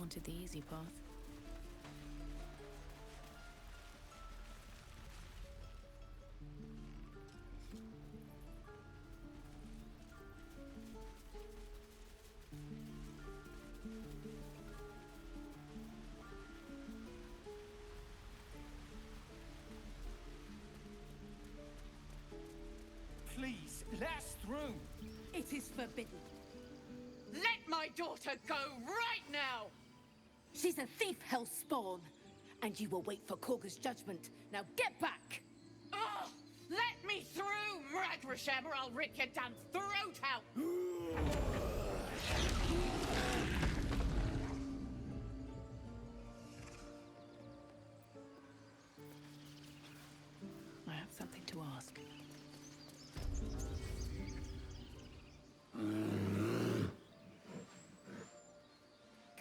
wanted the easy path. Please, let us through! It is forbidden. Let my daughter go right now! She's a thief, hellspawn. And you will wait for Korga's judgment. Now get back! Oh, let me through, Mragrasham, or I'll rip your damn throat out! I have something to ask.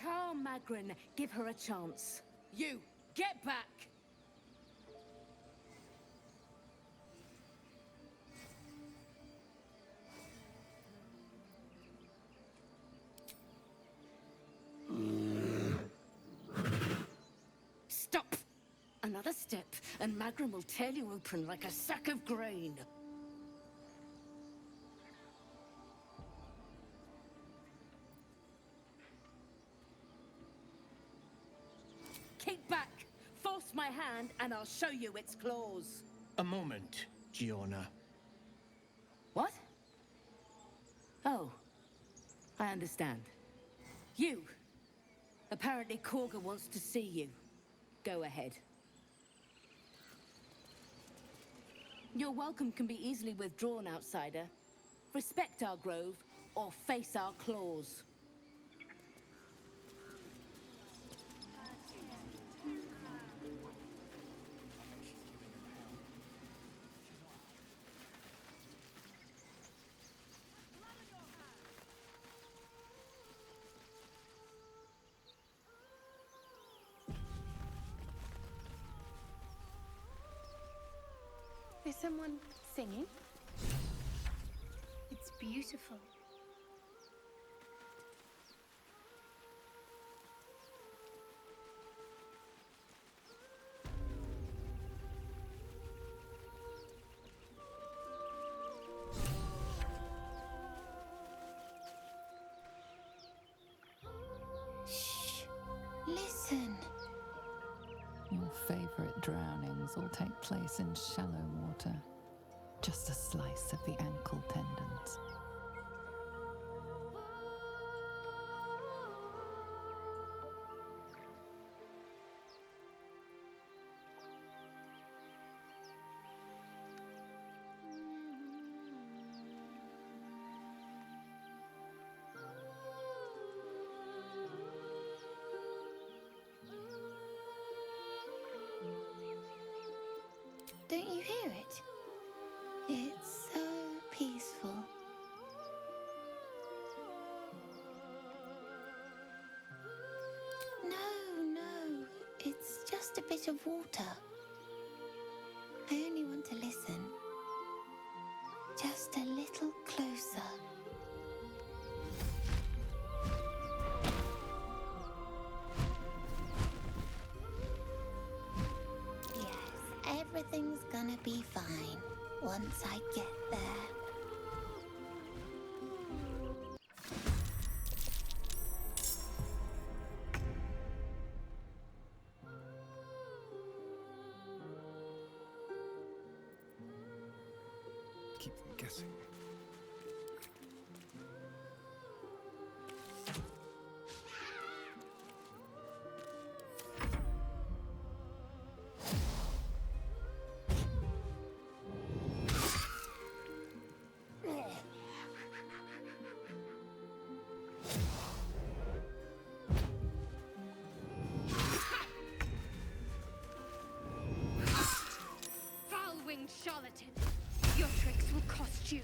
Carl Magrin, give her a chance. You, get back! Stop! Another step, and Magrin will tear you open like a sack of grain. Keep back! Force my hand, and I'll show you its claws. A moment, Giona. What? Oh, I understand. You! Apparently Korga wants to see you. Go ahead. Your welcome can be easily withdrawn, outsider. Respect our grove, or face our claws. Is someone singing? It's beautiful. Shh. Listen. Your favorite drownings all take place in shallow water. Just a slice of the ankle tendons. Don't you hear it? It's so peaceful. No, it's just a bit of water. I only want to listen. Just a little closer. Yes, everything's gonna be fine once I get there. Keep them guessing. Foul-winged charlatan! Your tricks will cost you.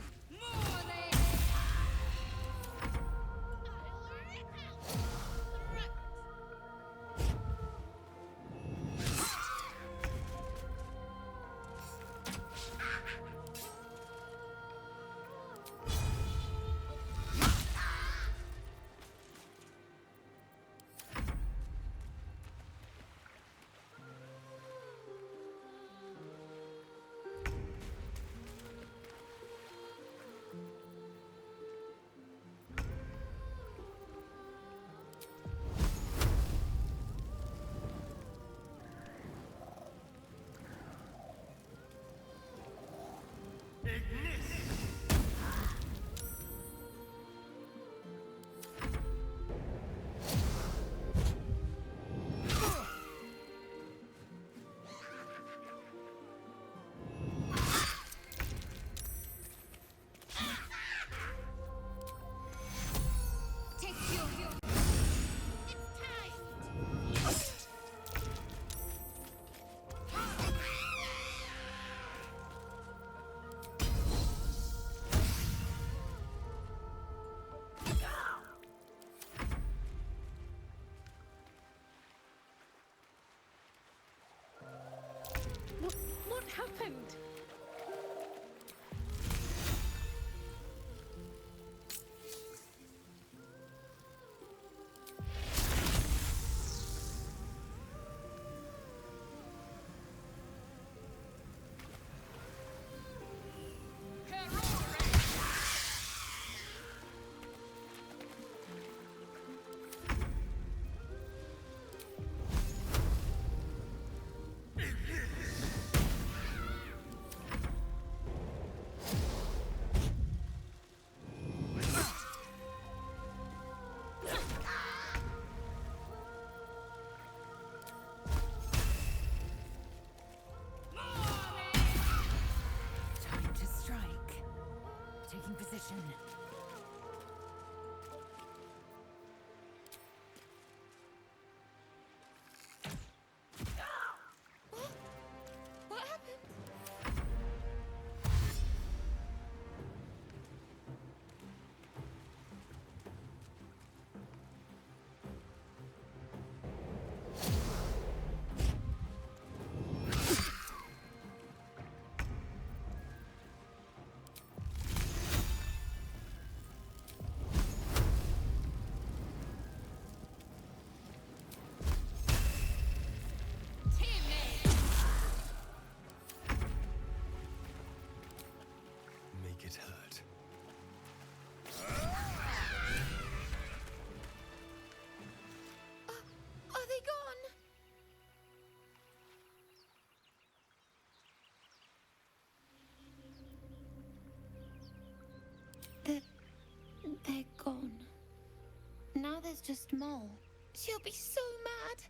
just Mole. She'll be so mad.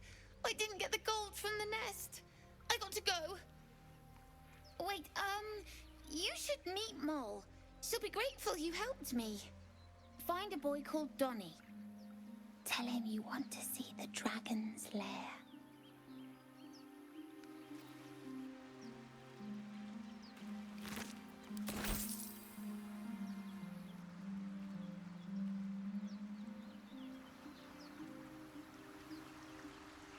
I didn't get the gold from the nest. I got to go. Wait, you should meet Mole. She'll be grateful you helped me. Find a boy called Donny. Tell him you want to see the dragon's lair.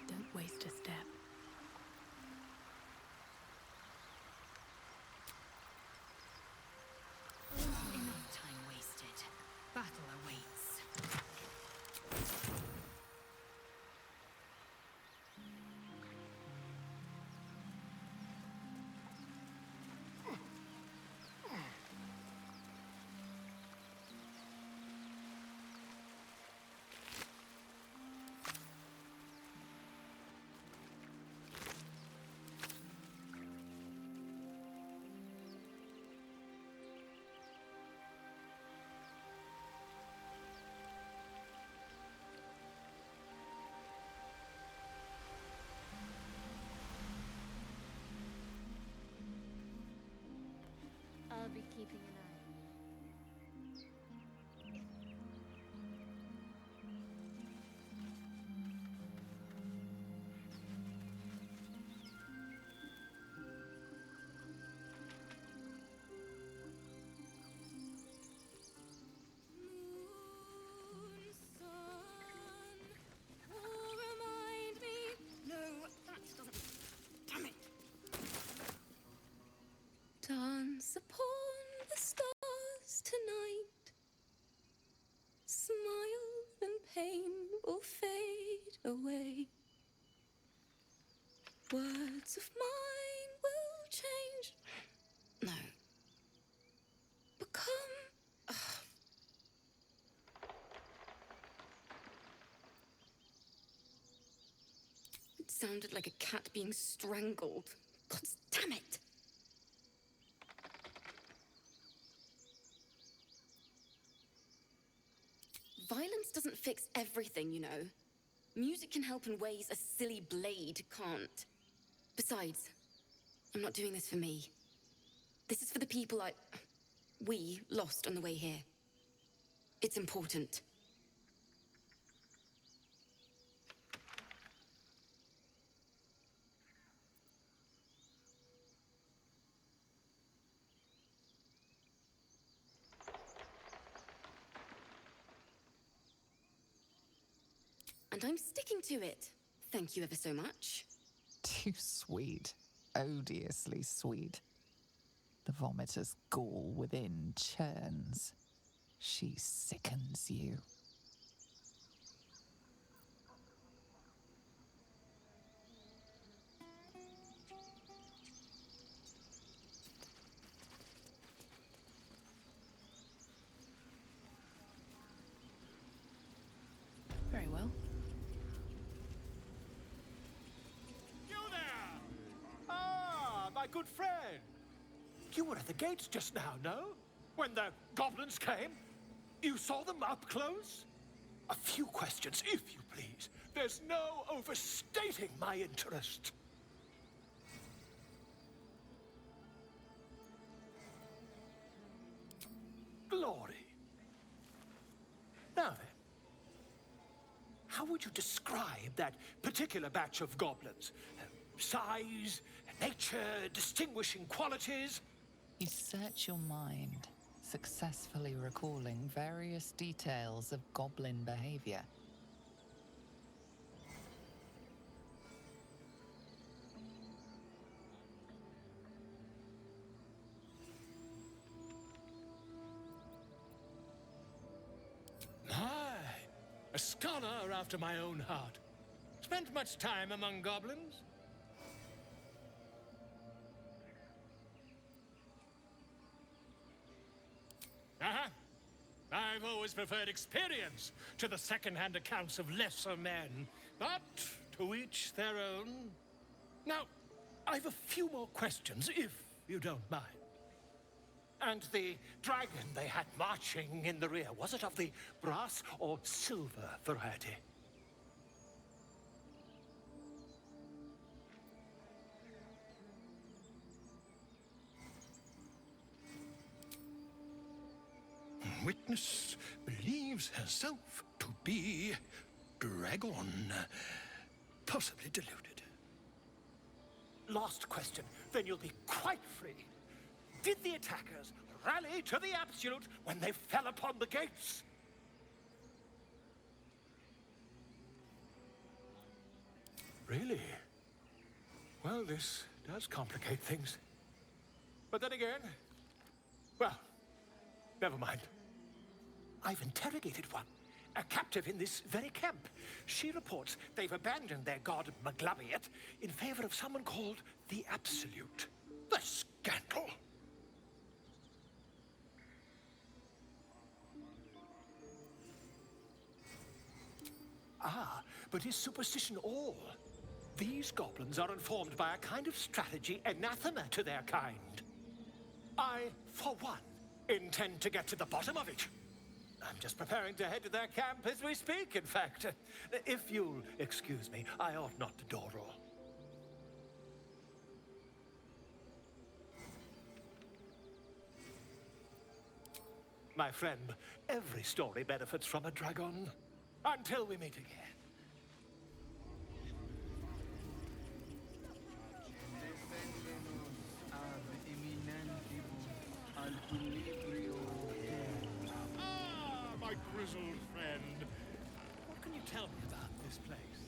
Don't waste a step. Enough time wasted. Battle awaits. I'll be keeping an eye. Dance upon the stars tonight. Smile and pain will fade away. Words of mine will change. No. Become. It sounded like a cat being strangled. God damn it! Violence doesn't fix everything, you know. Music can help in ways a silly blade can't. Besides, I'm not doing this for me. This is for the people we lost on the way here. It's important. And I'm sticking to it. Thank you ever so much. Too sweet. Odiously sweet. The vomitor's gall within churns. She sickens you. Very well. You there! Ah, my good friend. You were at the gates just now, no? When the goblins came? You saw them up close? A few questions, if you please. There's no overstating my interest. Glory. Now then, how would you describe that particular batch of goblins? Size, nature, distinguishing qualities? You search your mind, successfully recalling various details of goblin behavior. A scholar after my own heart. Spent much time among goblins? Uh-huh. I've always preferred experience to the second-hand accounts of lesser men. But to each their own. Now, I've a few more questions, if you don't mind. And the dragon they had marching in the rear, was it of the brass or silver variety? Witness believes herself to be dragon, possibly deluded. Last question, then you'll be quite free. Did the attackers rally to the absolute when they fell upon the gates? Really? Well, this does complicate things. But then again, well, never mind. I've interrogated one, a captive in this very camp. She reports they've abandoned their god Maglabiet in favor of someone called the Absolute. The scandal! Ah, but is superstition all? These goblins are informed by a kind of strategy anathema to their kind. I, for one, intend to get to the bottom of it. I'm just preparing to head to their camp as we speak, in fact. If you'll excuse me, I ought not to dawdle. My friend, every story benefits from a dragon. Until we meet again. My grizzled friend. What can you tell me about this place?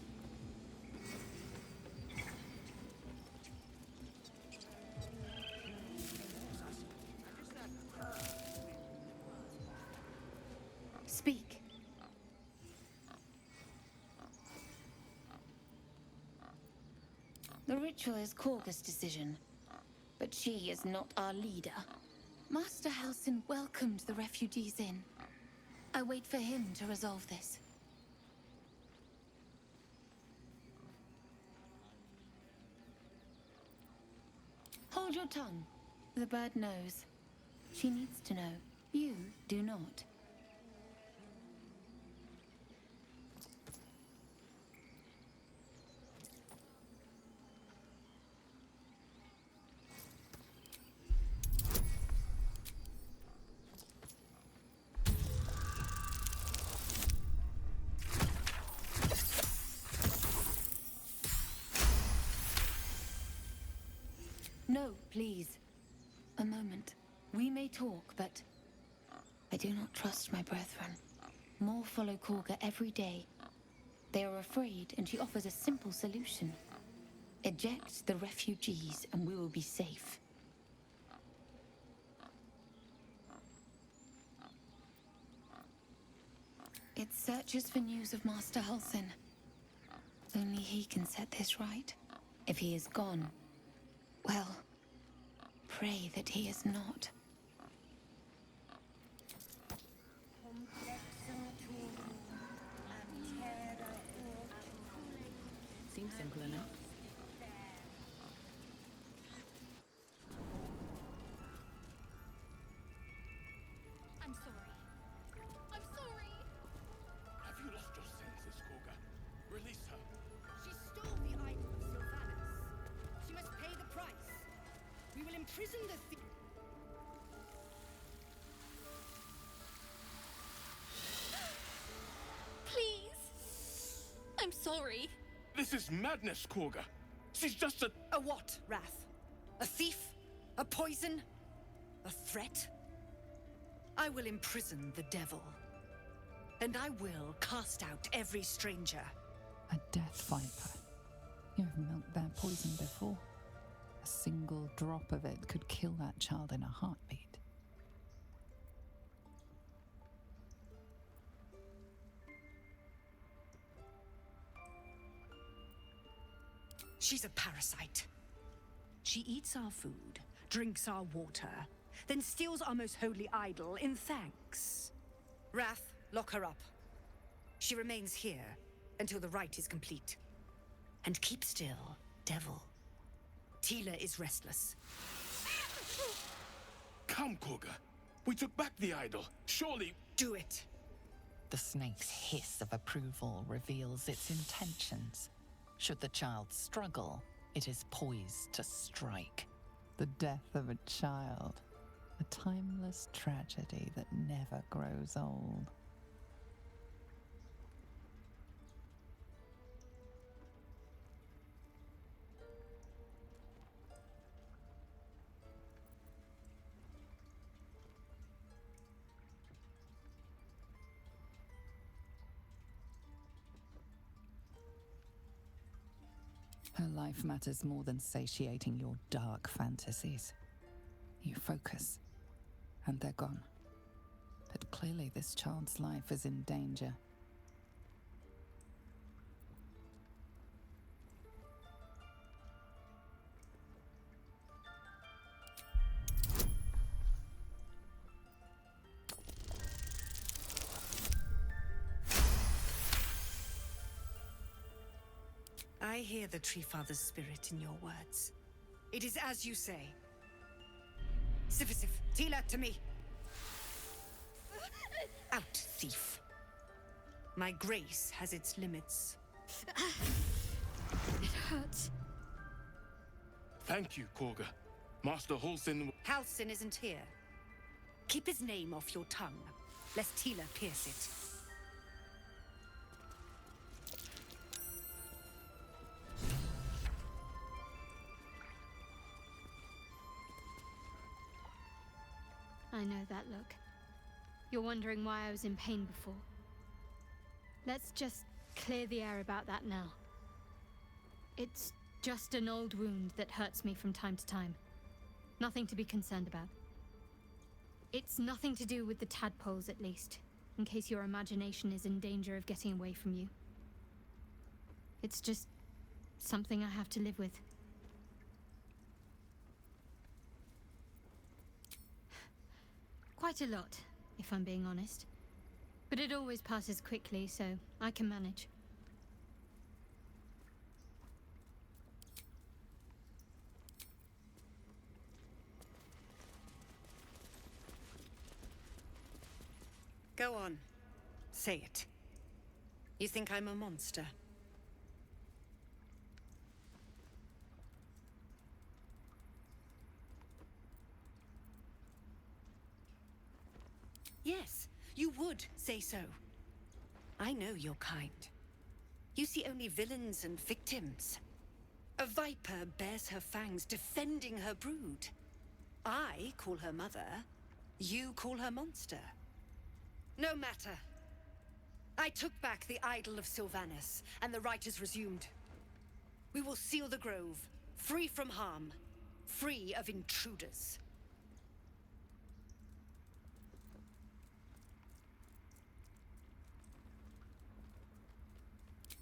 Speak. The ritual is Korga's decision, but she is not our leader. Master Halsin welcomed the refugees in. I wait for him to resolve this. Hold your tongue. The bird knows. She needs to know. You do not. No, please. A moment. We may talk, but I do not trust my brethren. More follow Korga every day. They are afraid, and she offers a simple solution. Eject the refugees, and we will be safe. It searches for news of Master Halsin. Only he can set this right. If he is gone, well, pray that he is not. Seems simple enough. I'm sorry. I'm sorry. Have you lost your senses, Korga? Release her. She stole the idol of Sylvanas. She must pay the price. We will imprison the thief. Please. I'm sorry. This is madness, Korga. She's just a... A what, Wrath? A thief? A poison? A threat? I will imprison the devil. And I will cast out every stranger. A death viper. You've milked their poison before. A single drop of it could kill that child in a heartbeat. She's a parasite. She eats our food, drinks our water, then steals our most holy idol in thanks. Wrath, lock her up. She remains here until the rite is complete. And keep still, devil. Tila is restless. Come, Koga. We took back the idol. Surely... Do it. The snake's hiss of approval reveals its intentions. Should the child struggle, it is poised to strike. The death of a child. A timeless tragedy that never grows old. Her life matters more than satiating your dark fantasies. You focus, and they're gone. But clearly this child's life is in danger. I hear the Tree Father's spirit in your words. It is as you say. Sifisif, Tila, to me. Out, thief. My grace has its limits. It hurts. Thank you, Koga. Master Halsin... Halsin isn't here. Keep his name off your tongue, lest Tila pierce it. I know that look. You're wondering why I was in pain before. Let's just clear the air about that now. It's just an old wound that hurts me from time to time. Nothing to be concerned about. It's nothing to do with the tadpoles, at least, in case your imagination is in danger of getting away from you. It's just something I have to live with. Quite a lot, if I'm being honest. But it always passes quickly, so I can manage. Go on. Say it. You think I'm a monster? Yes, you would say so. I know your kind. You see only villains and victims. A viper bears her fangs defending her brood. I call her mother. You call her monster. No matter. I took back the idol of Sylvanus, and the rite is resumed. We will seal the grove, free from harm, free of intruders.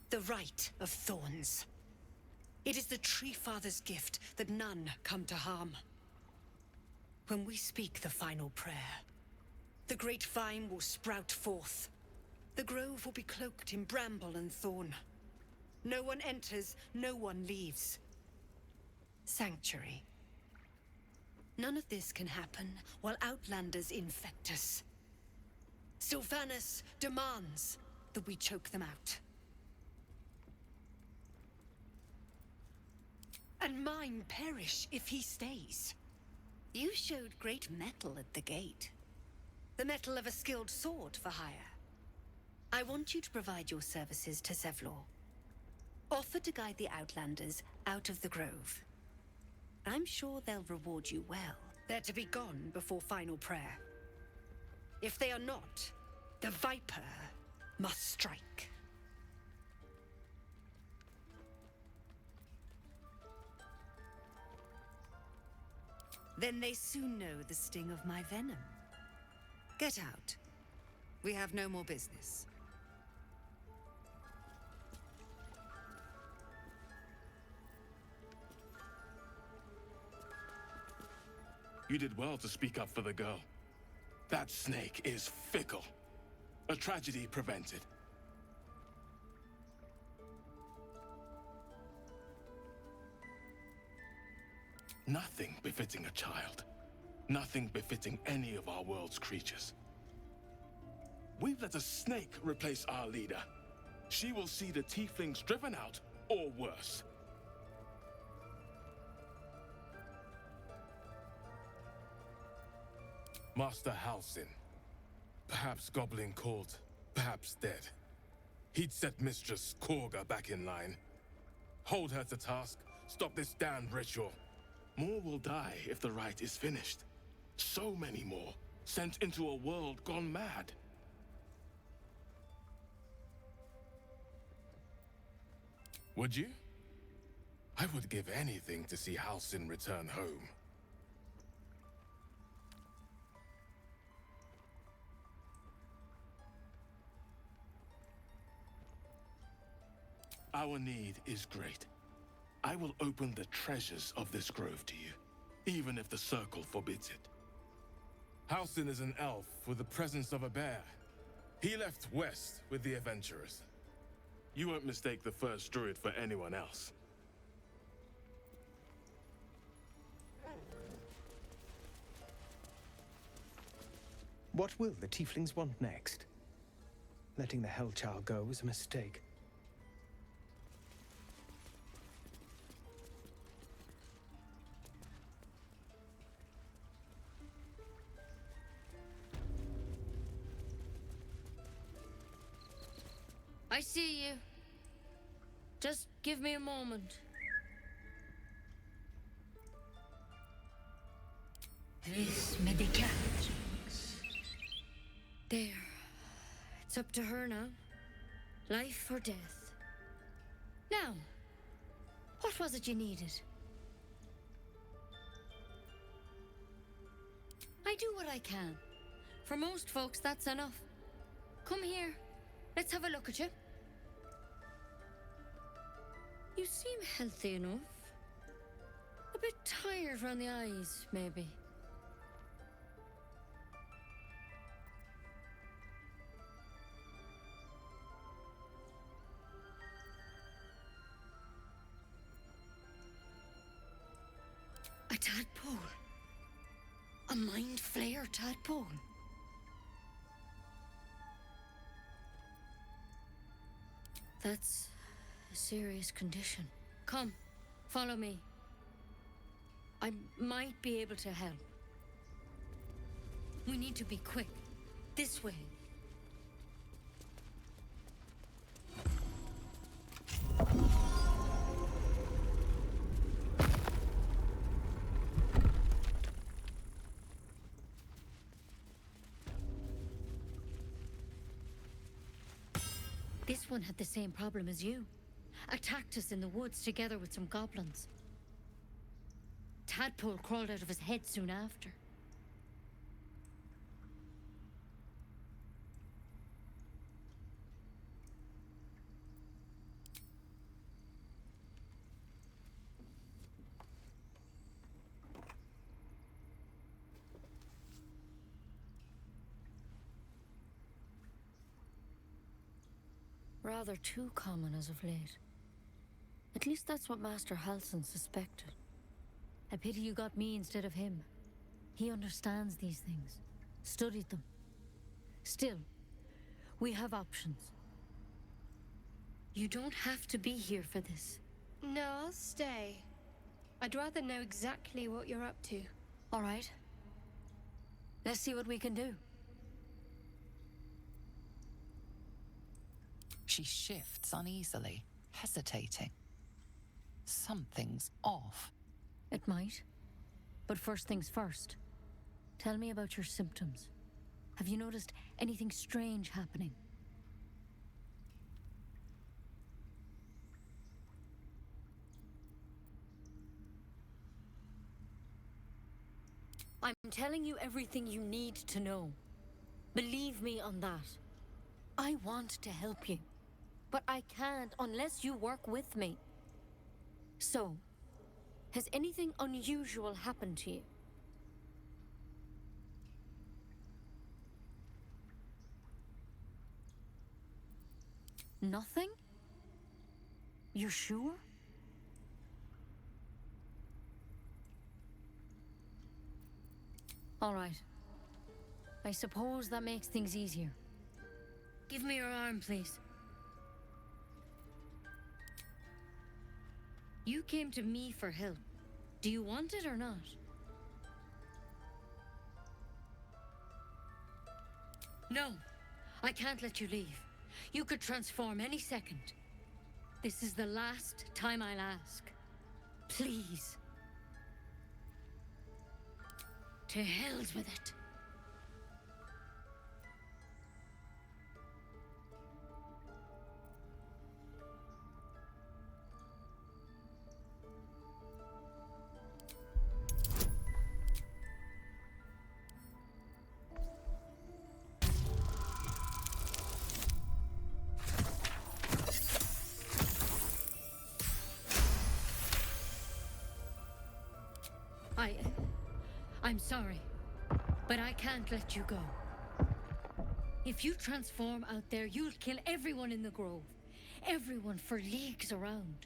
The Rite of Thorns. It is the Tree Father's gift that none come to harm. When we speak the final prayer, the great vine will sprout forth. The grove will be cloaked in bramble and thorn. No one enters, no one leaves. Sanctuary. None of this can happen while Outlanders infect us. Sylvanus demands that we choke them out. And mine perish if he stays. You showed great mettle at the gate. The mettle of a skilled sword for hire. I want you to provide your services to Zevlor. Offer to guide the Outlanders out of the grove. I'm sure they'll reward you well. They're to be gone before final prayer. If they are not, the Viper must strike. Then they soon know the sting of my venom. Get out. We have no more business. You did well to speak up for the girl. That snake is fickle. A tragedy prevented. Nothing befitting a child. Nothing befitting any of our world's creatures. We've let a snake replace our leader. She will see the tieflings driven out, or worse. Master Halsin. Perhaps goblin caught, perhaps dead. He'd set Mistress Korga back in line. Hold her to task, stop this damned ritual. More will die if the rite is finished. So many more, sent into a world gone mad. Would you? I would give anything to see Halsin return home. Our need is great. I will open the treasures of this grove to you, even if the Circle forbids it. Halsin is an elf with the presence of a bear. He left west with the adventurers. You won't mistake the first druid for anyone else. What will the tieflings want next? Letting the Hellchild go was a mistake. I see you. Just give me a moment. This medication. There. It's up to her now. Life or death. Now, what was it you needed? I do what I can. For most folks, that's enough. Come here. Let's have a look at you. You seem healthy enough. A bit tired around the eyes, maybe. A tadpole. A mind flayer tadpole. That's a serious condition. Come, follow me. I might be able to help. We need to be quick. This way. This one had the same problem as you. Attacked us in the woods together with some goblins. Tadpole crawled out of his head soon after. Rather too common as of late. At least that's what Master Halsin suspected. A pity you got me instead of him. He understands these things. Studied them. Still, we have options. You don't have to be here for this. No, I'll stay. I'd rather know exactly what you're up to. All right. Let's see what we can do. She shifts uneasily, hesitating. Something's off. It might. But first things first. Tell me about your symptoms. Have you noticed anything strange happening? I'm telling you everything you need to know. Believe me on that. I want to help you. But I can't unless you work with me. So, has anything unusual happened to you? Nothing? You're sure? All right. I suppose that makes things easier. Give me your arm, please. You came to me for help. Do you want it or not? No, I can't let you leave. You could transform any second. This is the last time I'll ask. Please. To hell's with it. I'm sorry, but I can't let you go. If you transform out there, you'll kill everyone in the grove. Everyone for leagues around.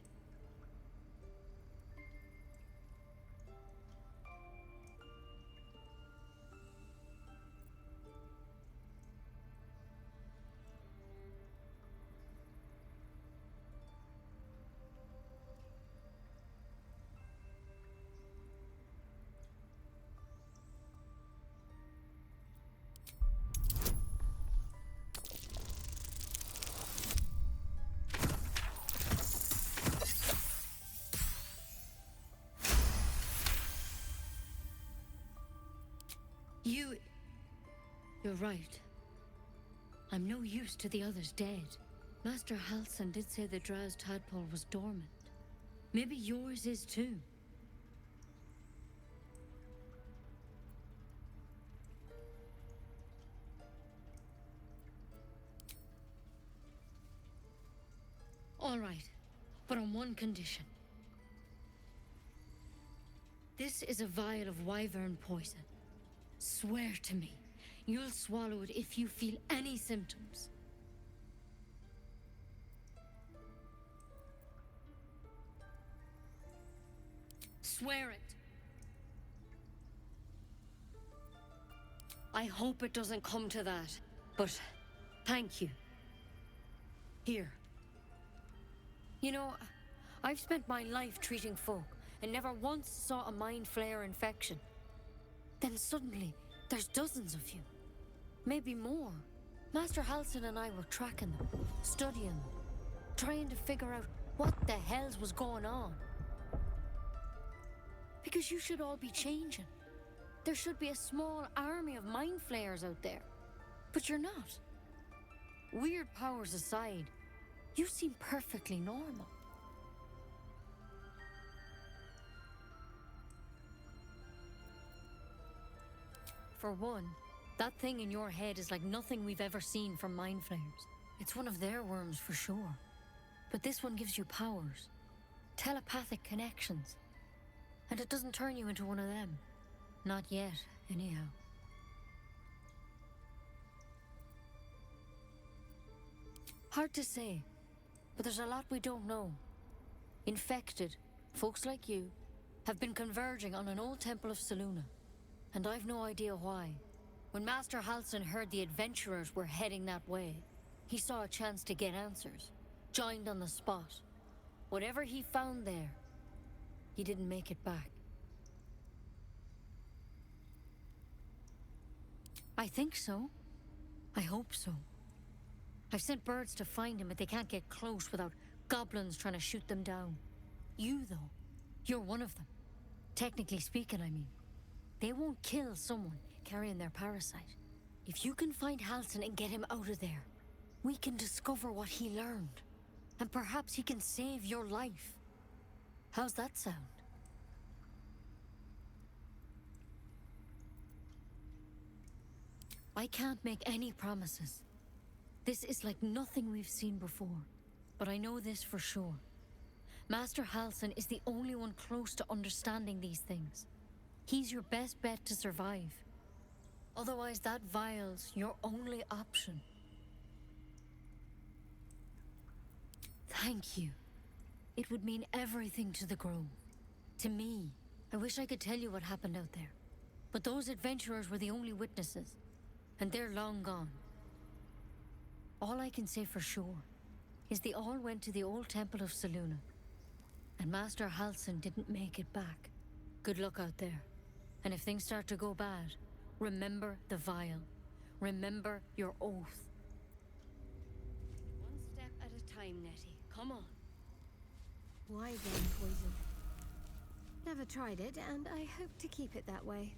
You're right. I'm no use to the others dead. Master Halsin did say the drow's tadpole was dormant. Maybe yours is too. All right, but on one condition. This is a vial of wyvern poison. Swear to me, you'll swallow it if you feel any symptoms. Swear it. I hope it doesn't come to that, but thank you. Here. You know, I've spent my life treating folk and never once saw a mind flare infection. Then suddenly, there's dozens of you. Maybe more. Master Halsin and I were tracking them, studying them, trying to figure out what the hells was going on. Because you should all be changing. There should be a small army of mind flayers out there. But you're not. Weird powers aside, you seem perfectly normal. For one, that thing in your head is like nothing we've ever seen from mind flayers. It's one of their worms for sure. But this one gives you powers. Telepathic connections. And it doesn't turn you into one of them. Not yet, anyhow. Hard to say, but there's a lot we don't know. Infected, folks like you, have been converging on an old temple of Selûne. And I've no idea why. When Master Halsin heard the adventurers were heading that way, he saw a chance to get answers. Joined on the spot. Whatever he found there, he didn't make it back. I think so. I hope so. I've sent birds to find him, but they can't get close without goblins trying to shoot them down. You, though, you're one of them. Technically speaking, I mean. They won't kill someone carrying their parasite. If you can find Halsin and get him out of there, we can discover what he learned. And perhaps he can save your life. How's that sound? I can't make any promises. This is like nothing we've seen before. But I know this for sure. Master Halsin is the only one close to understanding these things. He's your best bet to survive. Otherwise, that vial's your only option. Thank you. It would mean everything to the Grove. To me. I wish I could tell you what happened out there. But those adventurers were the only witnesses, and they're long gone. All I can say for sure is they all went to the old temple of Selûne, and Master Halsin didn't make it back. Good luck out there. And if things start to go bad, remember the vial. Remember your oath. One step at a time, Nettie. Come on. Why then poison? Never tried it, and I hope to keep it that way.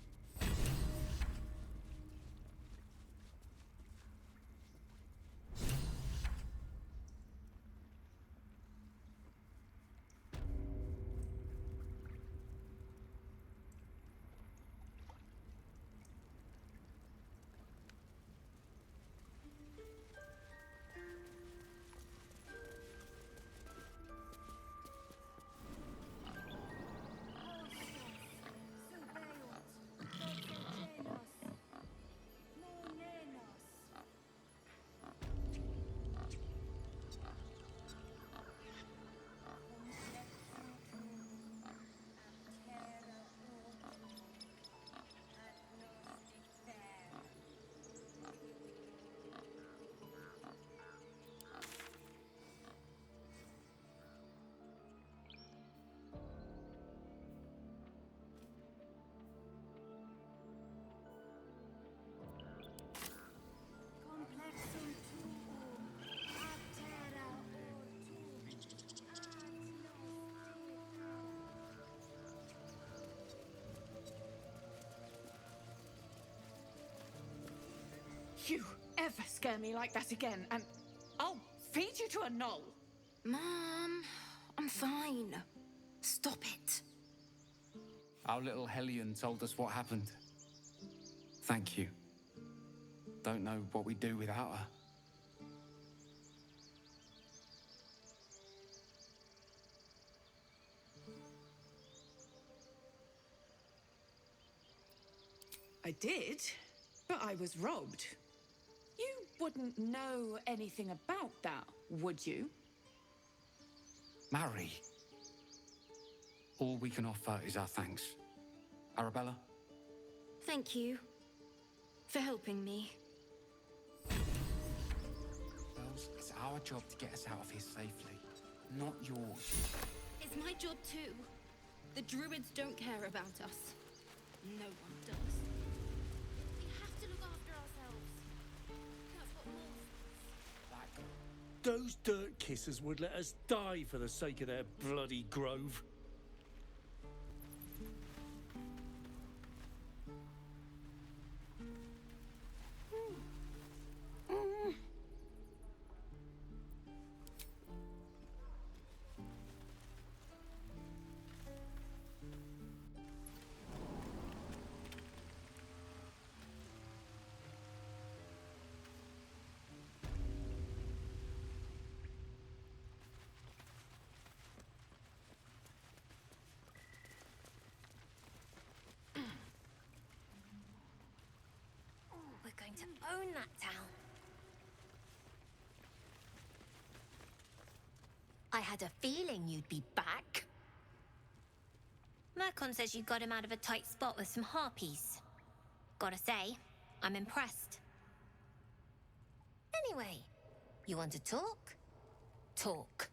You ever scare me like that again, and I'll feed you to a knoll. Mom, I'm fine. Stop it. Our little Hellion told us what happened. Thank you. Don't know what we'd do without her. I did, but I was robbed. You wouldn't know anything about that, would you? Mary. All we can offer is our thanks. Arabella? Thank you for helping me. Bells, it's our job to get us out of here safely, not yours. It's my job too. The druids don't care about us. No one does. We have to look after ourselves. That's what wolves. Those dirt kissers would let us die for the sake of their bloody grove. We're going to own that town. I had a feeling you'd be back. Mercon says you got him out of a tight spot with some harpies. Gotta say, I'm impressed. Anyway, you want to talk? Talk.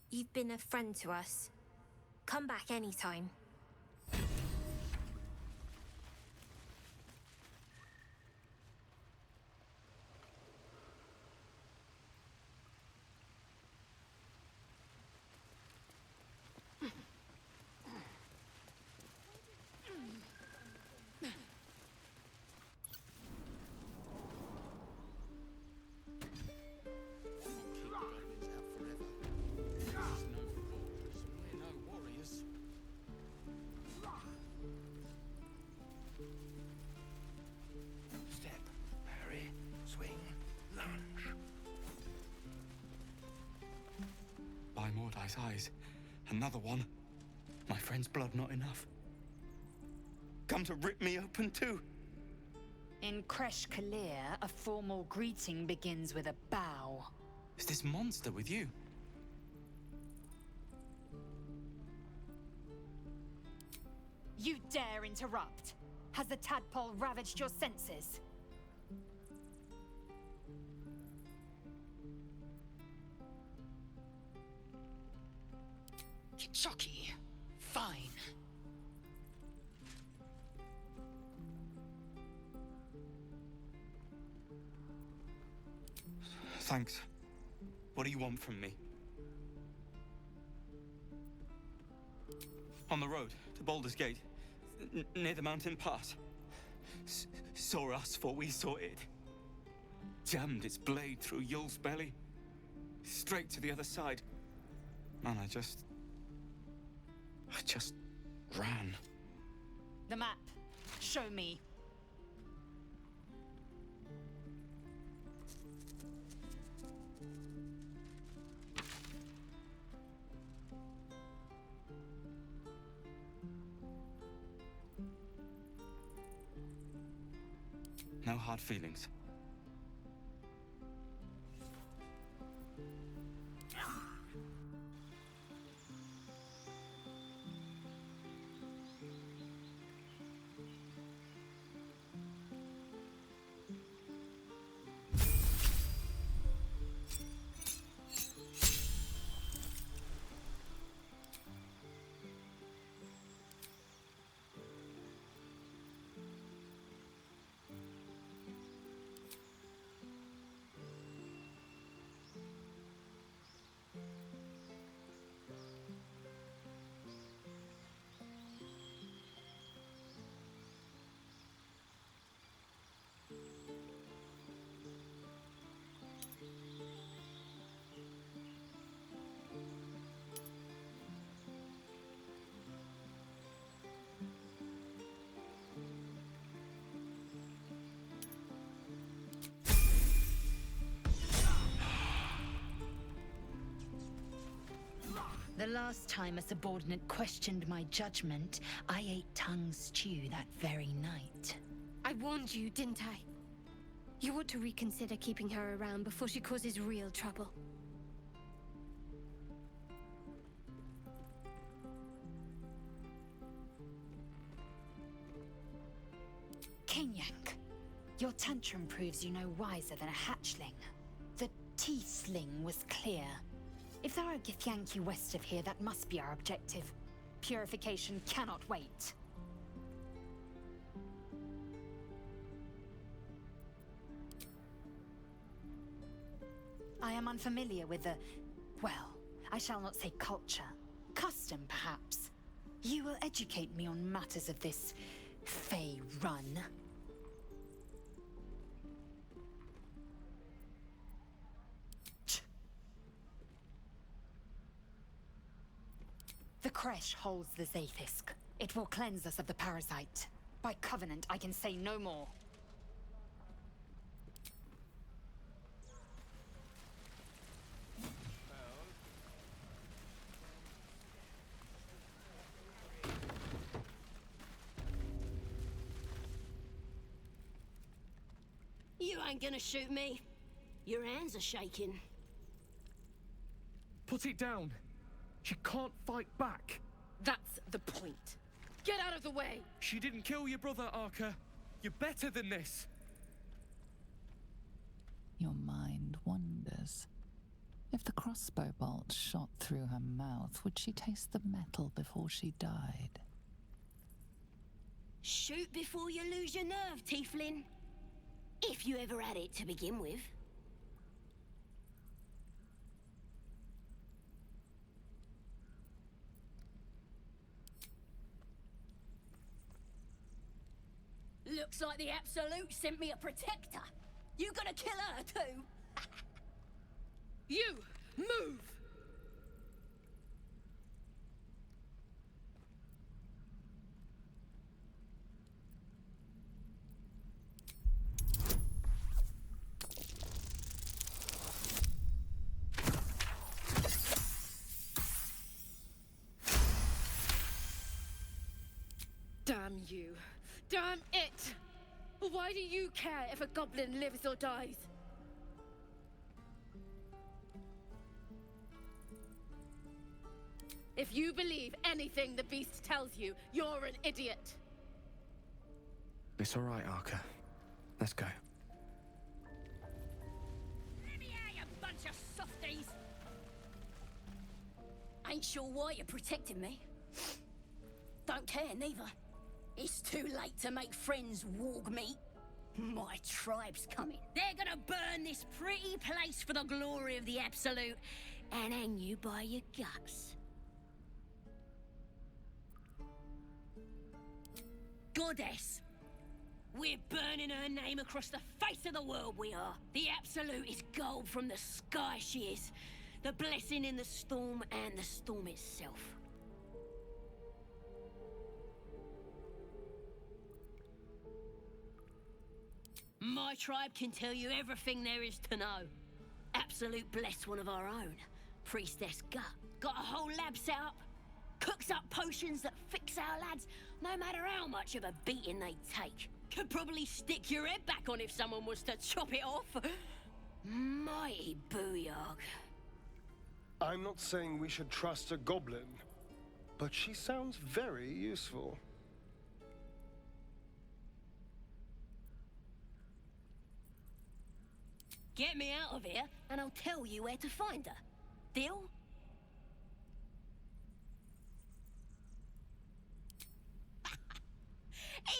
You've been a friend to us. Come back anytime. By Mordai's eyes, another one. My friend's blood not enough. Come to rip me open too. In Kresh Kalir, a formal greeting begins with a bow. Is this monster with you? You dare interrupt? Has the tadpole ravaged your senses? Kitsuki, fine. Thanks. What do you want from me? On the road to Baldur's Gate, near the mountain pass. Saw us, for we saw it. Jammed its blade through Yul's belly. Straight to the other side. Man, I just ran. The map. Show me. No hard feelings. The last time a subordinate questioned my judgment, I ate tongue stew that very night. I warned you, didn't I? You ought to reconsider keeping her around before she causes real trouble. Kenyak, your tantrum proves you no wiser than a hatchling. The tiefling was clear. If there are Githyanki west of here, that must be our objective. Purification cannot wait. I am unfamiliar with the... well, I shall not say culture. Custom, perhaps. You will educate me on matters of this Fey run. The creche holds the Zaithisk. It will cleanse us of the parasite. By covenant, I can say no more. You ain't gonna shoot me. Your hands are shaking. Put it down. She can't fight back. That's the point. Get out of the way! She didn't kill your brother, Arca. You're better than this. Your mind wanders. If the crossbow bolt shot through her mouth, would she taste the metal before she died? Shoot before you lose your nerve, Tiefling. If you ever had it to begin with. Looks like the Absolute sent me a protector. You gonna kill her too? You, move! Damn you. Damn it! Why do you care if a goblin lives or dies? If you believe anything the beast tells you, you're an idiot. It's all right, Arca. Let's go. Let me out, you bunch of softies! Ain't sure why you're protecting me. Don't care, neither. It's too late to make friends, warg meat. My tribe's coming. They're gonna burn this pretty place for the glory of the Absolute and hang you by your guts. Goddess. We're burning her name across the face of the world, we are. The Absolute is gold from the sky, she is. The blessing in the storm and the storm itself. My tribe can tell you everything there is to know. Absolute bless one of our own. Priestess Gut. Got a whole lab set up. Cooks up potions that fix our lads, no matter how much of a beating they take. Could probably stick your head back on if someone was to chop it off. Mighty booyog. I'm not saying we should trust a goblin, but she sounds very useful. Get me out of here, and I'll tell you where to find her. Deal?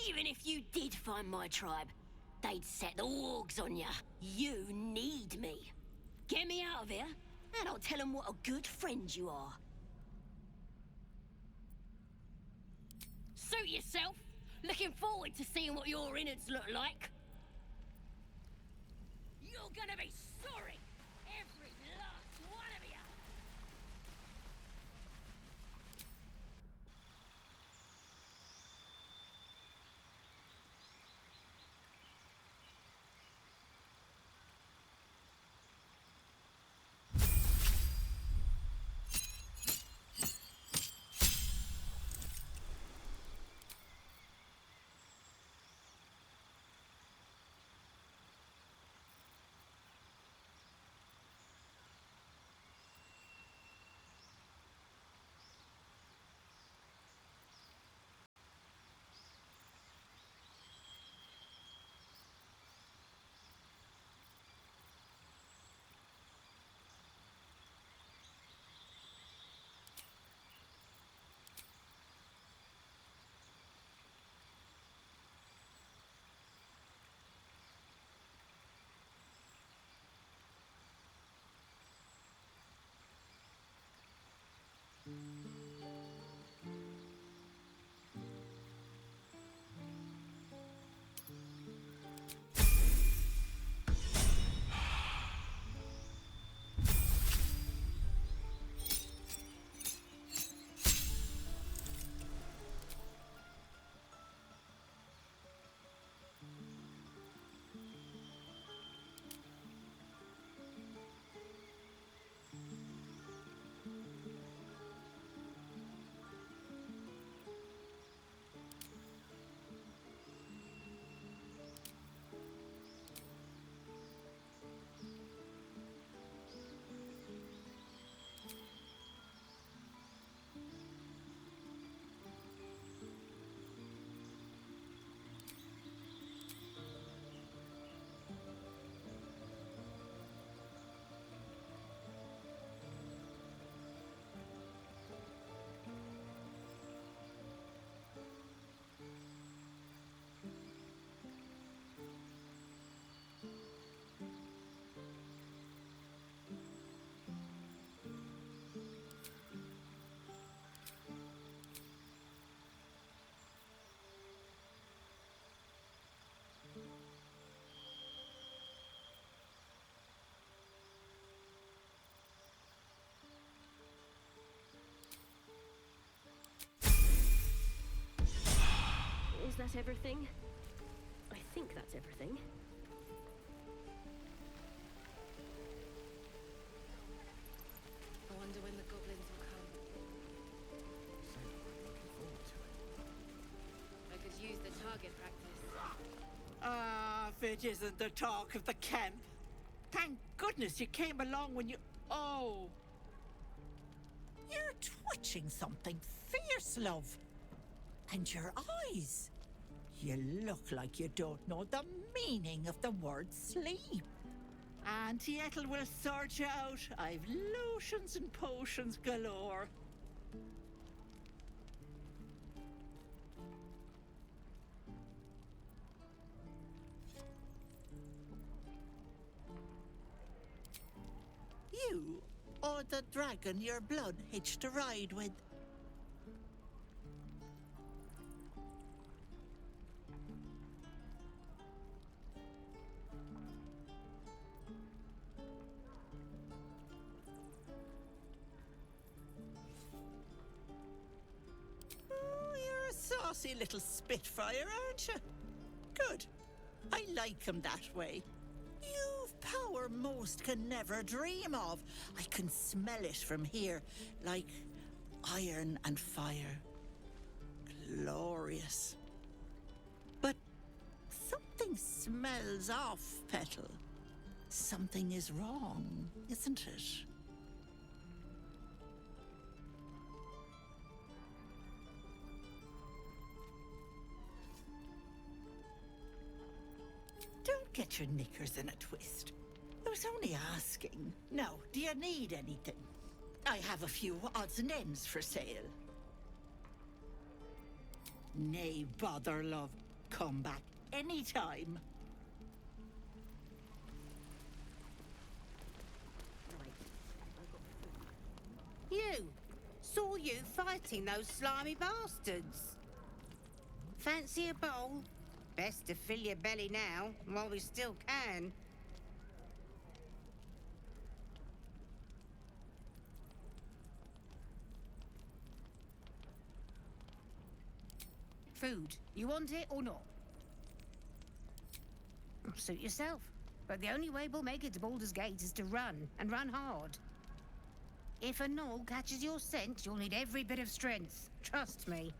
Even if you did find my tribe, they'd set the wargs on you. You need me. Get me out of here, and I'll tell them what a good friend you are. Suit yourself. Looking forward to seeing what your innards look like. You're gonna be sorry! Every last one of you! Is that everything? I think that's everything. I wonder when the goblins will come. I could use the target practice. Ah, Vidge isn't the talk of the camp. Thank goodness you came along when you... Oh! You're twitching something fierce, love. And your eyes. You look like you don't know the meaning of the word sleep. Auntie Ethel will sort you out. I've lotions and potions galore. You, or the dragon your blood hitched a ride with? You're a saucy little spitfire, aren't you? Good. I like him that way. You've power most can never dream of. I can smell it from here, like iron and fire. Glorious. But something smells off, Petal. Something is wrong, isn't it? Don't get your knickers in a twist. I was only asking. Now, do you need anything? I have a few odds and ends for sale. Nay, bother, love. Come back anytime. You! Saw you fighting those slimy bastards. Fancy a bowl? Best to fill your belly now, while we still can. Food. You want it or not? Suit yourself. But the only way we'll make it to Baldur's Gate is to run, and run hard. If a gnoll catches your scent, you'll need every bit of strength. Trust me.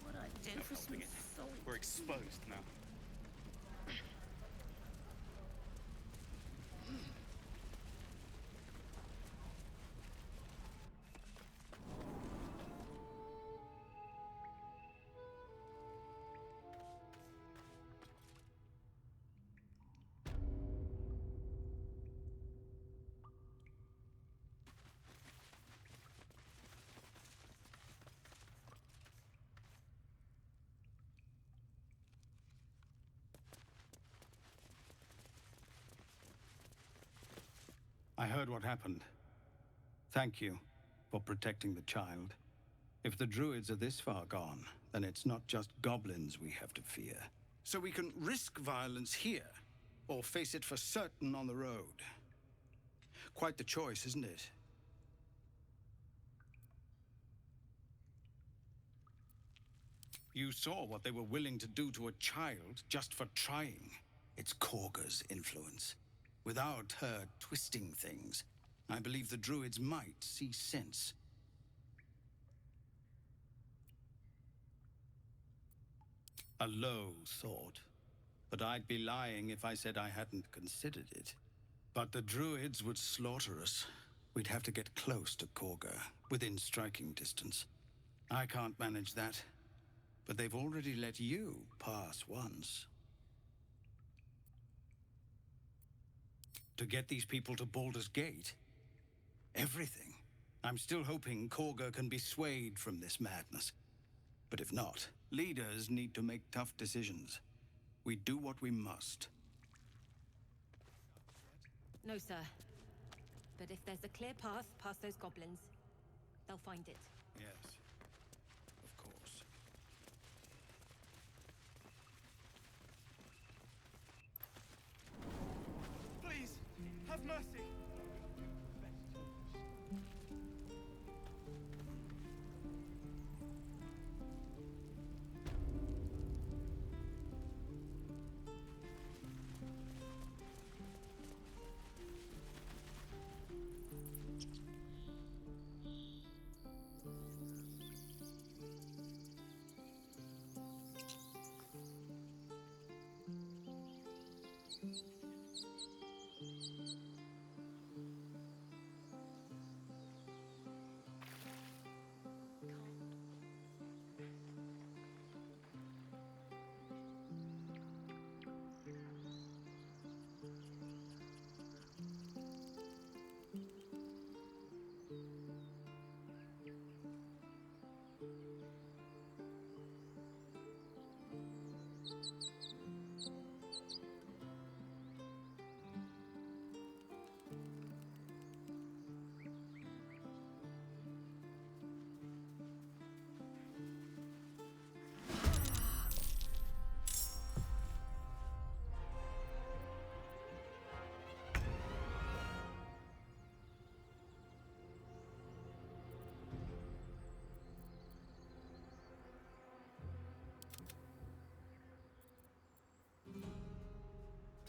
What I'd do for some salt. We're exposed now. I heard what happened. Thank you for protecting the child. If the druids are this far gone, then it's not just goblins we have to fear. So we can risk violence here, or face it for certain on the road. Quite the choice, isn't it? You saw what they were willing to do to a child just for trying. It's Korga's influence. Without her twisting things, I believe the druids might see sense. A low thought, but I'd be lying if I said I hadn't considered it. But the druids would slaughter us. We'd have to get close to Korga, within striking distance. I can't manage that, but they've already let you pass once. To get these people to Baldur's Gate? Everything. I'm still hoping Korga can be swayed from this madness. But if not, leaders need to make tough decisions. We do what we must. No, sir. But if there's a clear path past those goblins, they'll find it. Yes, of course. Please, have mercy.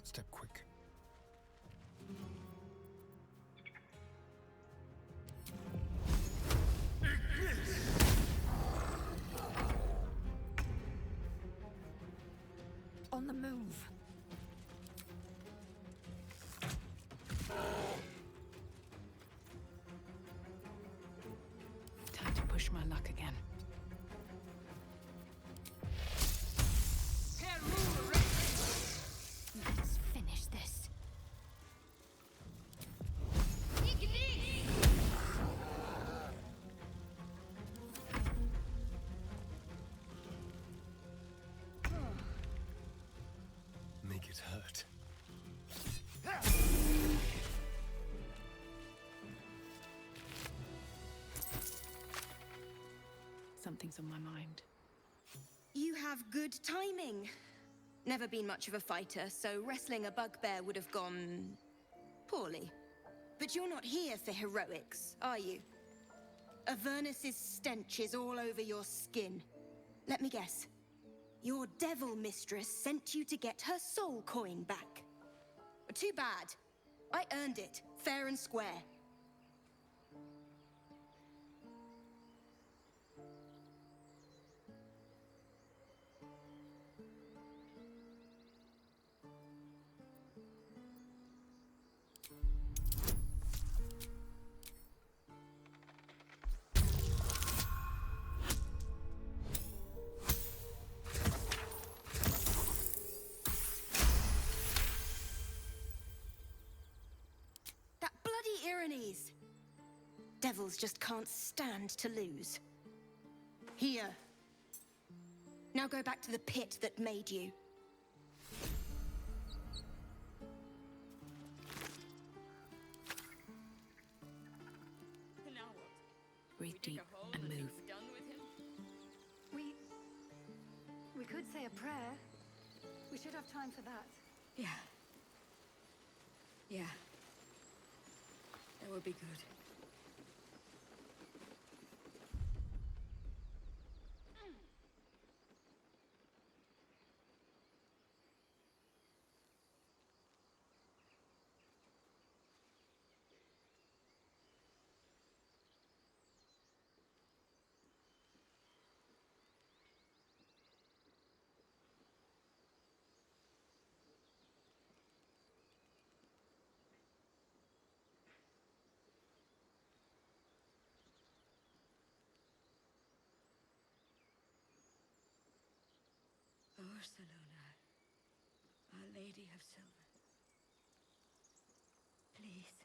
Step quick. On the move. Time to push my luck again. Let's finish this. Make it hurt. Something's on my mind. You have good timing. Never been much of a fighter, so wrestling a bugbear would have gone poorly. But you're not here for heroics, are you? Avernus's stench is all over your skin. Let me guess. Your devil mistress sent you to get her soul coin back. Too bad. I earned it, fair and square. Ironies. Devils just can't stand to lose. Here. Now go back to the pit that made you. Now what? Breathe deep and move. Done with him? We could say a prayer. We should have time for that. Yeah. Yeah. That would be good. Barcelona, Our Lady of Silver. Please,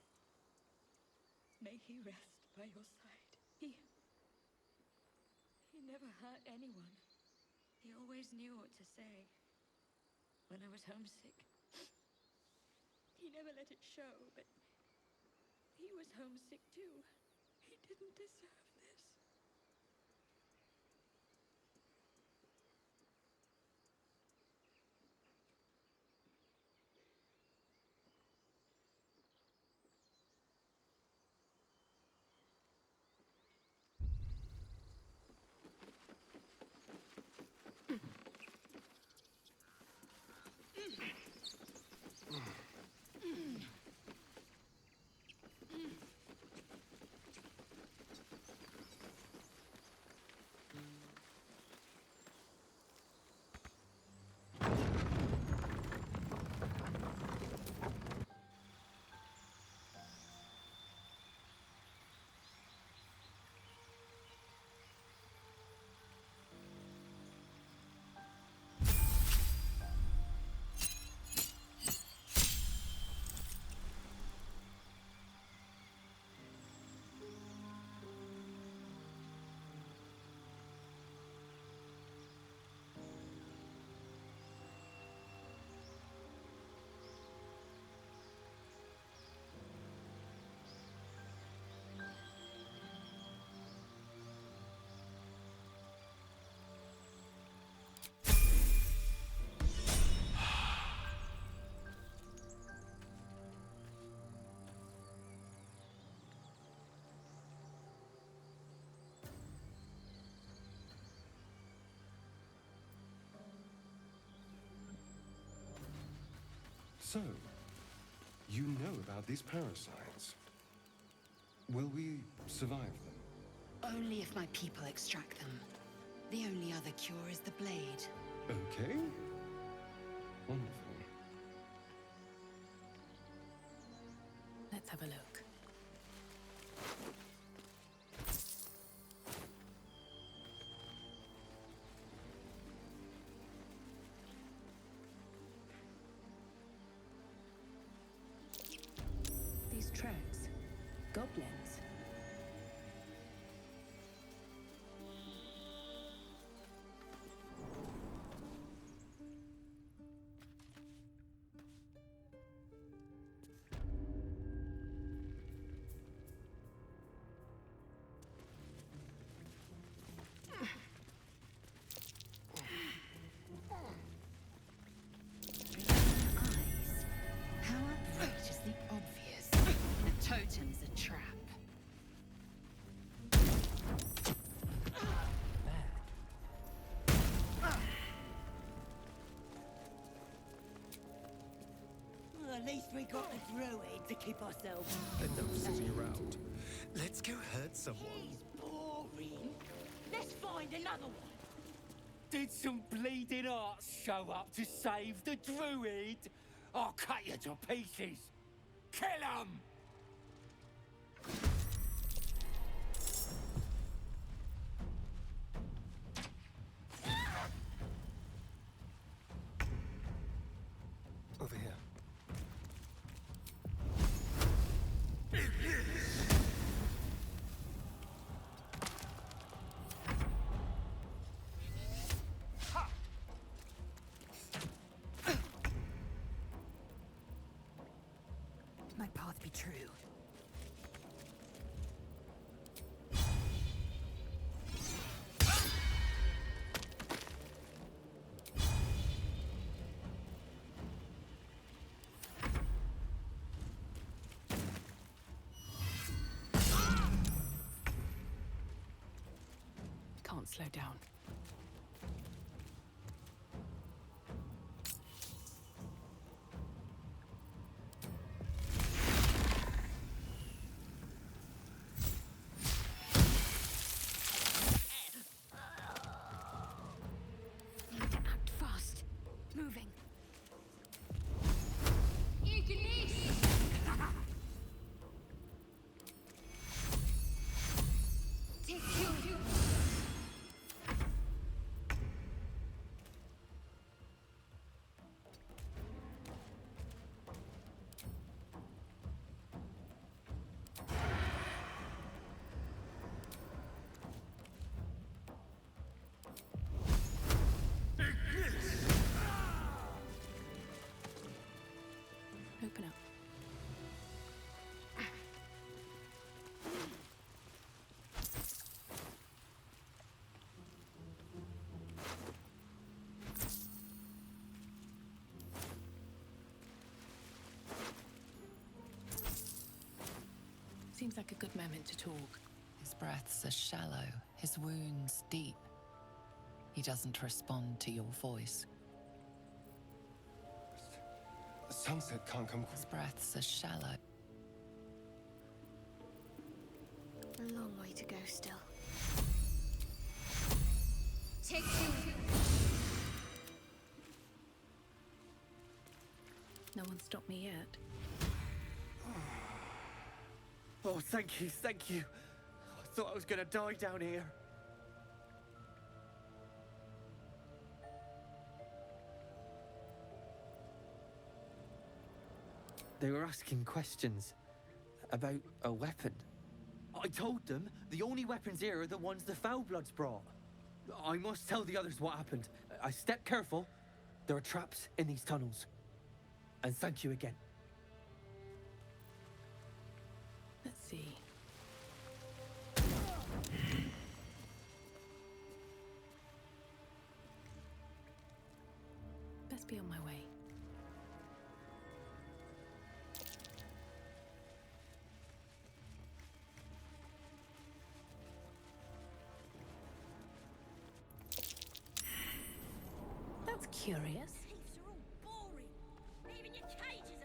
may he rest by your side. He never hurt anyone. He always knew what to say. When I was homesick, he never let it show, but he was homesick too. He didn't deserve this. So, you know about these parasites. Will we survive them? Only if my people extract them. The only other cure is the blade. Okay. Wonderful. Let's have a look. These tracks. Goblins. How outrageously obvious. The totem's a trap. Well, at least we got a druid to keep ourselves. No sitting around. Let's go hurt someone. Boring. Let's find another one. Did some bleeding arts show up to save the druid? I'll cut you to pieces. Kill him! Over here. My path be true. Can't slow down. Need to act fast. Moving. Open up. Seems like a good moment to talk. His breaths are shallow, his wounds deep. He doesn't respond to your voice. The sunset can't come. His breaths are shallow. A long way to go still. Take two. No one stopped me yet. Oh, thank you, thank you. I thought I was gonna die down here. They were asking questions about a weapon. I told them the only weapons here are the ones the Foulbloods brought. I must tell the others what happened. I step careful. There are traps in these tunnels. And thank you again. Let's see. Best be on my way. That's curious. Thieves are all boring. Even your cages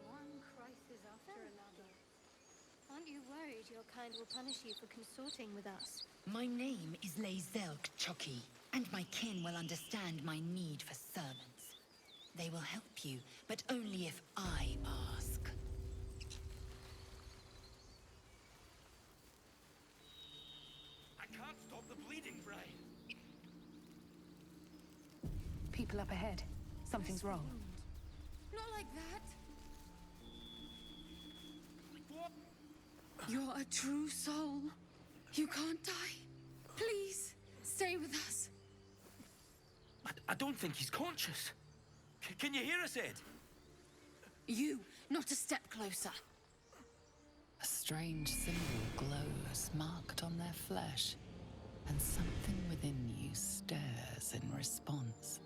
One crisis after another. Aren't you worried your kind will punish you for consorting with us? My name is Lae'zelk Chucky, and my kin will understand my need for servants. They will help you, but only if I ask. I can't stop the bleeding, Bray. People up ahead. Something's wrong. Not like that. What? You're a true soul. You can't die. Please, stay with us. I don't think he's conscious. Can you hear us, Ed? You, not a step closer. A strange symbol glows, marked on their flesh, and something within you stirs in response.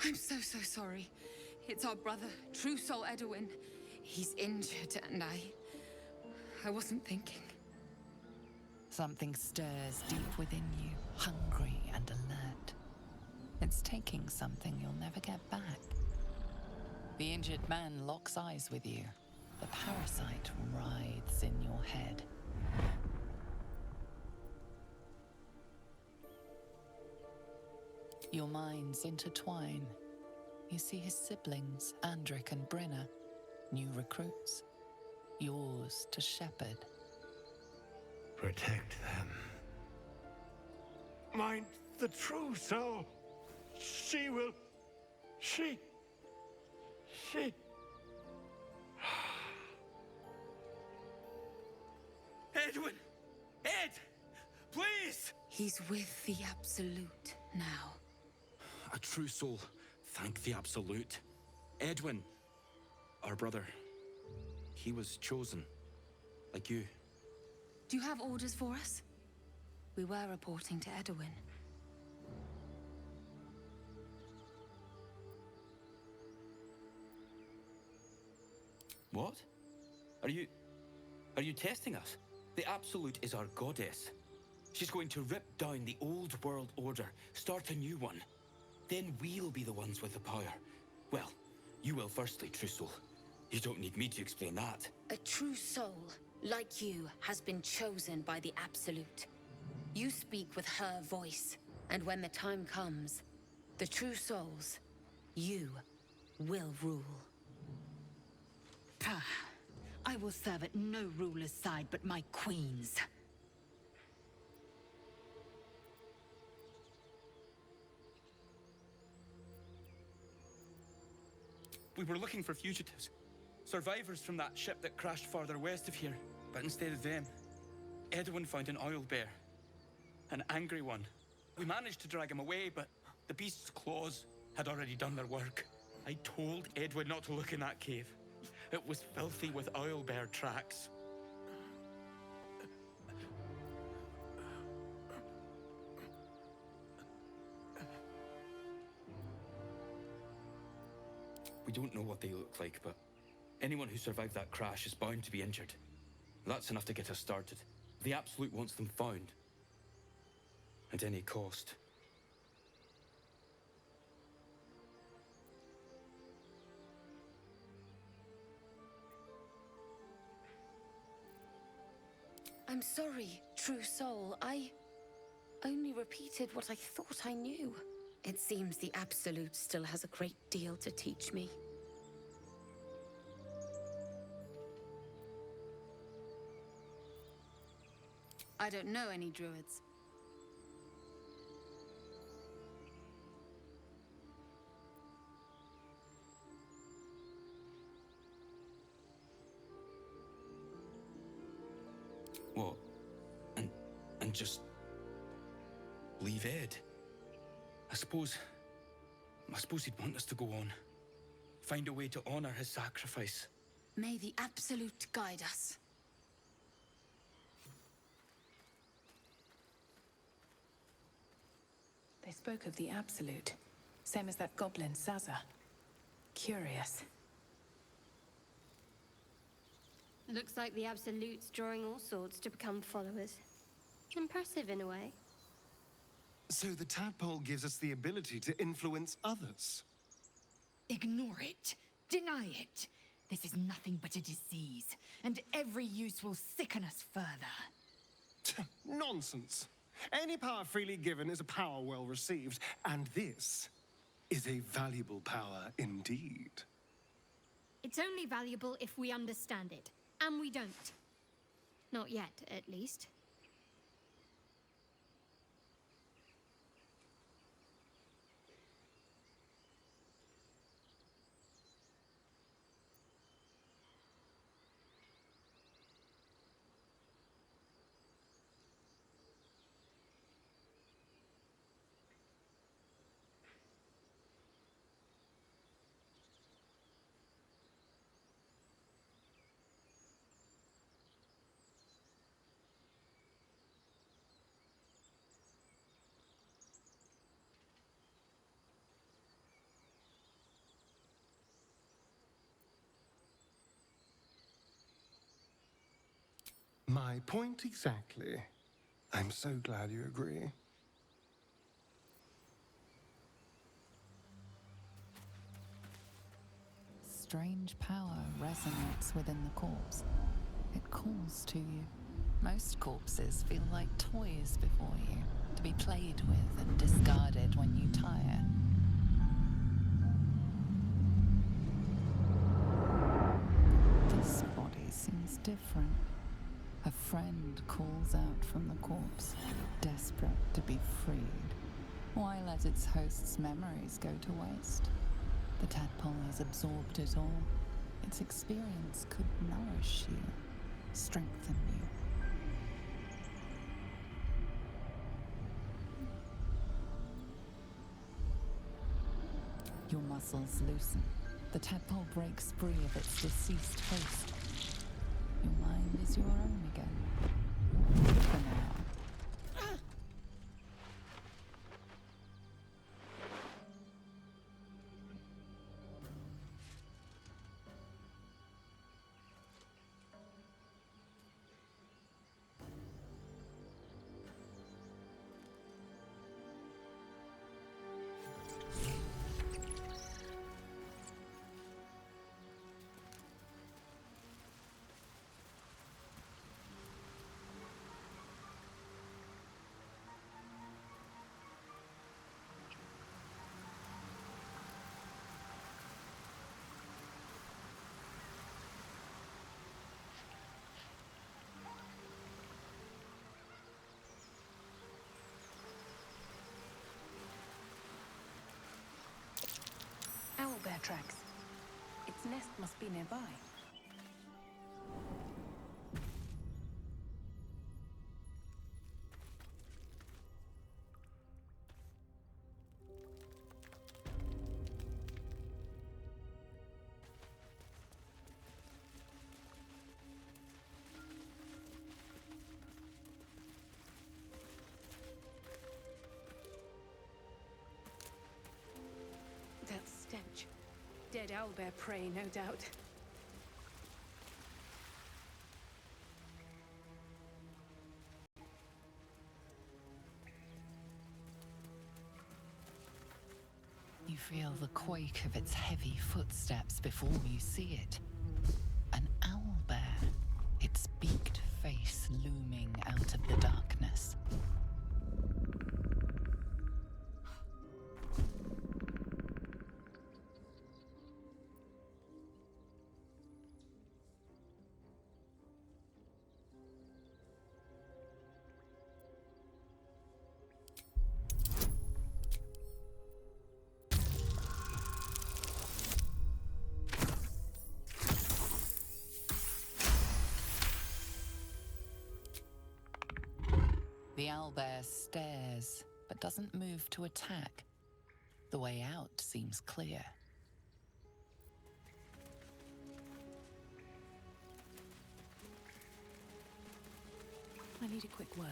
I'm so sorry. It's our brother, True Soul Edwin. He's injured and I wasn't thinking. Something stirs deep within you, hungry and alert. It's taking something you'll never get back. The injured man locks eyes with you. The parasite writhes in your head. Your minds intertwine. You see his siblings, Andric and Brenna, new recruits, yours to shepherd. Protect them. Mind the true soul. She will... She... Edwin! Ed! Please! He's with the Absolute now. A true soul. Thank the Absolute. Edwin, our brother, he was chosen. Like you. Do you have orders for us? We were reporting to Edwin. What? Are you testing us? The Absolute is our goddess. She's going to rip down the old world order, start a new one. Then we'll be the ones with the power. Well, you will firstly, True Soul. You don't need me to explain that. A true soul, like you, has been chosen by the Absolute. You speak with her voice, and when the time comes, the true souls, you will rule. I will serve at no ruler's side but my queen's. We were looking for fugitives. Survivors from that ship that crashed farther west of here. But instead of them, Edwin found an oil bear. An angry one. We managed to drag him away, but the beast's claws had already done their work. I told Edwin not to look in that cave. It was filthy with oil bear tracks. We don't know what they look like, but anyone who survived that crash is bound to be injured. That's enough to get us started. The Absolute wants them found. At any cost. I'm sorry, true soul. I only repeated what I thought I knew. It seems the Absolute still has a great deal to teach me. I don't know any druids. What? And just leave Ed? I suppose he'd want us to go on. Find a way to honor his sacrifice. May the Absolute guide us. They spoke of the Absolute. Same as that goblin, Saza. Curious. Looks like the Absolute's drawing all sorts to become followers. Impressive in a way. So the tadpole gives us the ability to influence others. Ignore it. Deny it. This is nothing but a disease, and every use will sicken us further. Nonsense. Any power freely given is a power well received, and this is a valuable power indeed. It's only valuable if we understand it, and we don't. Not yet, at least. My point exactly. I'm so glad you agree. Strange power resonates within the corpse. It calls to you. Most corpses feel like toys before you, to be played with and discarded when you tire. This body seems different. A friend calls out from the corpse, desperate to be freed. Why let its host's memories go to waste? The tadpole has absorbed it all. Its experience could nourish you, strengthen you. Your muscles loosen. The tadpole breaks free of its deceased host. Your mind is your own again. For now. Owlbear tracks. Its nest must be nearby. That stench. Dead owlbear prey, no doubt. You feel the quake of its heavy footsteps before you see it. An owlbear, its beaked face looming The owlbear stares, but doesn't move to attack. The way out seems clear. I need a quick word.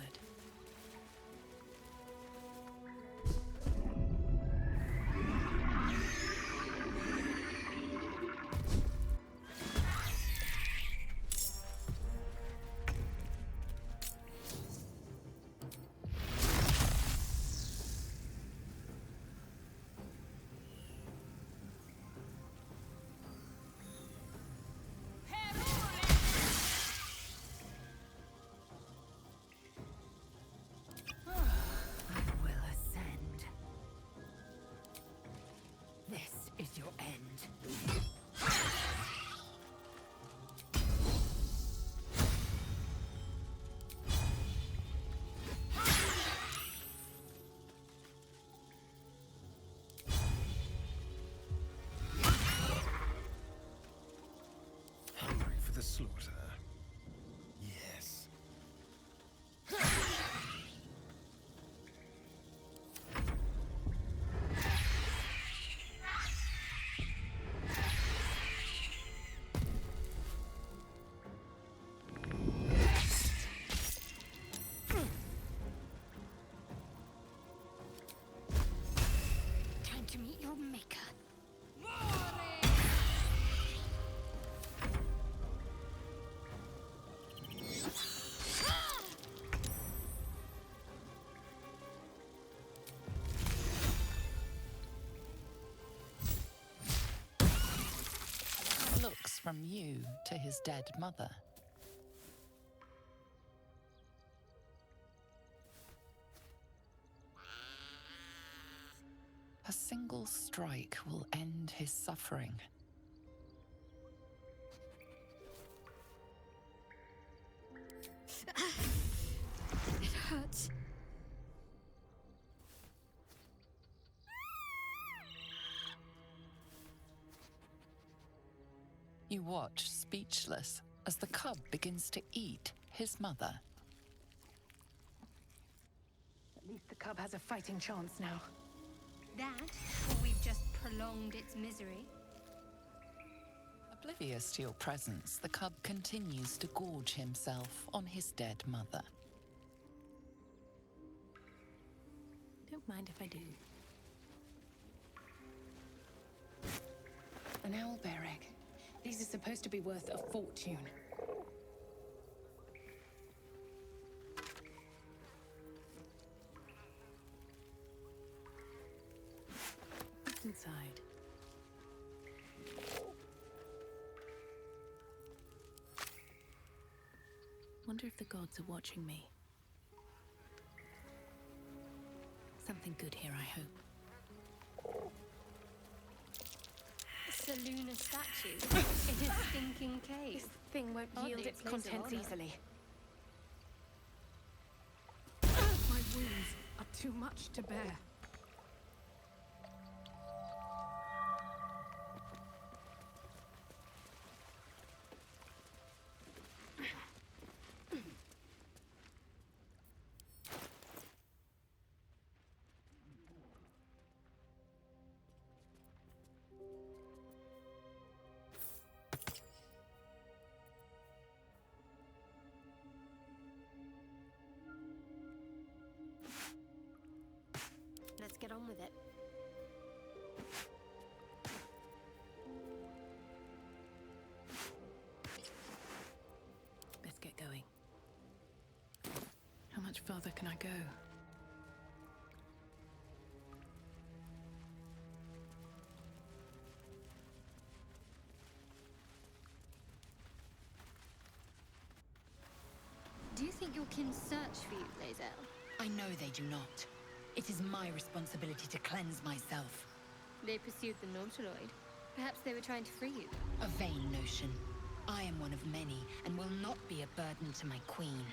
Is your end. Hungry for the slaughter. Yes. Time to meet your maker. Looks from you to his dead mother. A single strike will end his suffering. It hurts. You watch, speechless, as the cub begins to eat his mother. At least the cub has a fighting chance now. That, or we've just prolonged its misery. Oblivious to your presence, the cub continues to gorge himself on his dead mother. Don't mind if I do. An owlbear egg. These are supposed to be worth a fortune. What's inside? Wonder if the gods are watching me. Something good here, I hope. It's a lunar statue in a stinking cave. This thing won't Hardly yield a its place of contents honor. easily. My wounds are too much to bear. Let's get on with it. Best get going. How much farther can I go? Do you think your kin search for you, Lae'zel? I know they do not. It is my responsibility to cleanse myself. They pursued the Nautiloid. Perhaps they were trying to free you. A vain notion. I am one of many, and will not be a burden to my queen.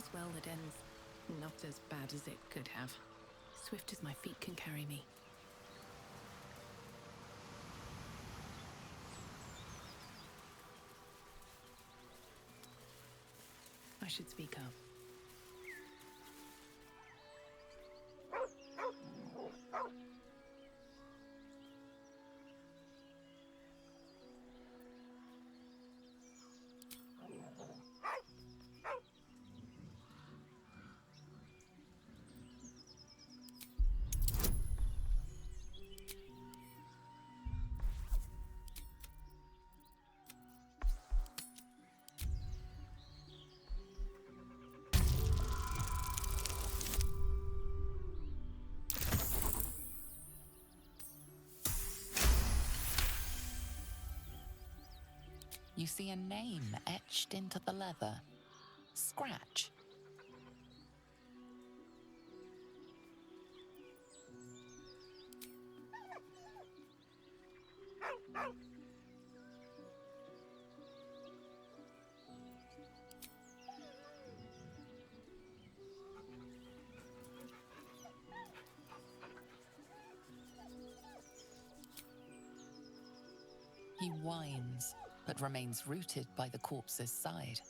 as well that ends not as bad as it could have. Swift as my feet can carry me. I should speak up. You see a name etched into the leather. Scratch. He whines, but remains rooted by the corpse's side.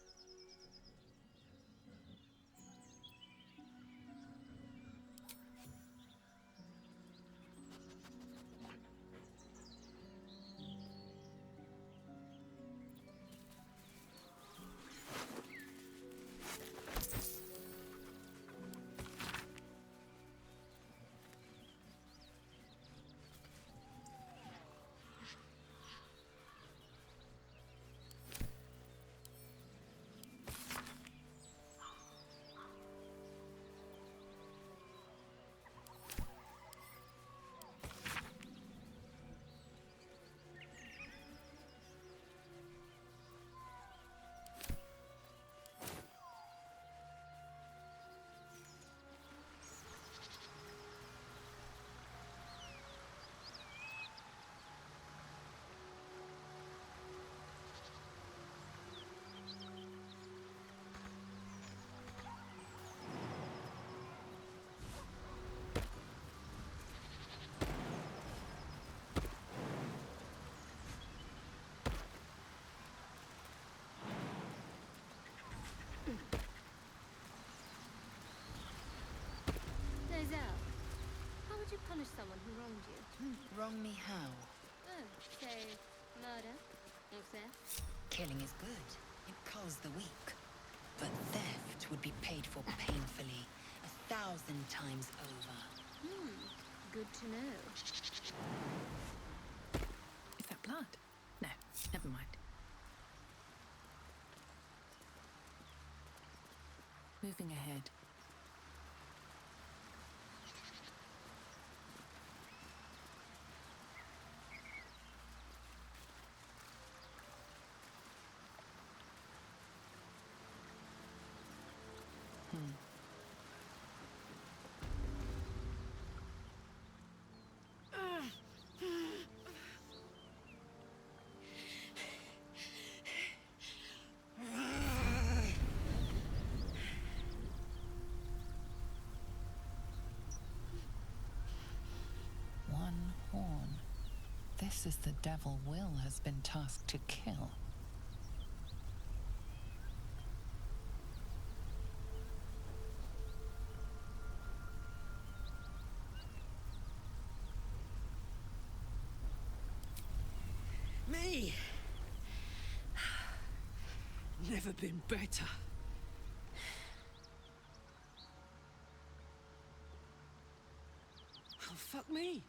How would you punish someone who wronged you? Wrong me how? Oh, say, murder or theft? Killing is good. It culls the weak. But theft would be paid for painfully, 1,000 times over. Good to know. Is that blood? No, never mind. Moving ahead. One horn. This is the devil Will has been tasked to kill. Me? Never been better. Oh, fuck me.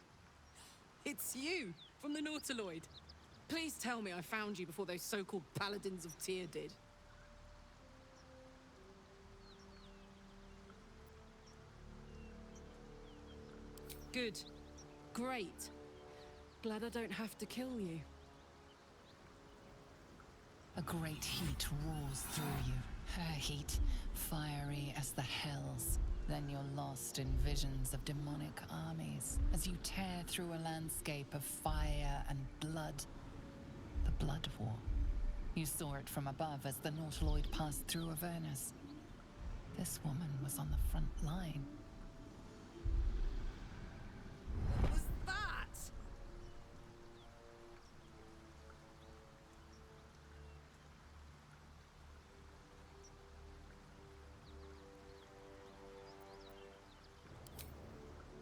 It's you, from the Nautiloid. Please tell me I found you before those so-called Paladins of Tyr did. Good. Great. Glad I don't have to kill you. A great heat roars through you. Her heat, fiery as the hells. Then you're lost in visions of demonic armies as you tear through a landscape of fire and blood. The Blood War. You saw it from above as the Nautiloid passed through Avernus. This woman was on the front line. What was that?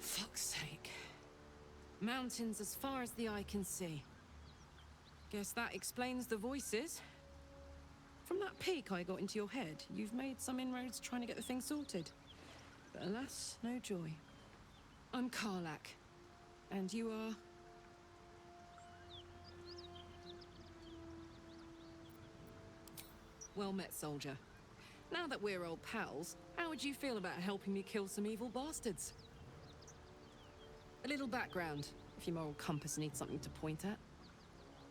Fuck's sake. Mountains as far as the eye can see. Guess that explains the voices. From that peek I got into your head, you've made some inroads trying to get the thing sorted. But alas, no joy. I'm Karlak. And you are... Well met, soldier. Now that we're old pals, how would you feel about helping me kill some evil bastards? A little background, if your moral compass needs something to point at.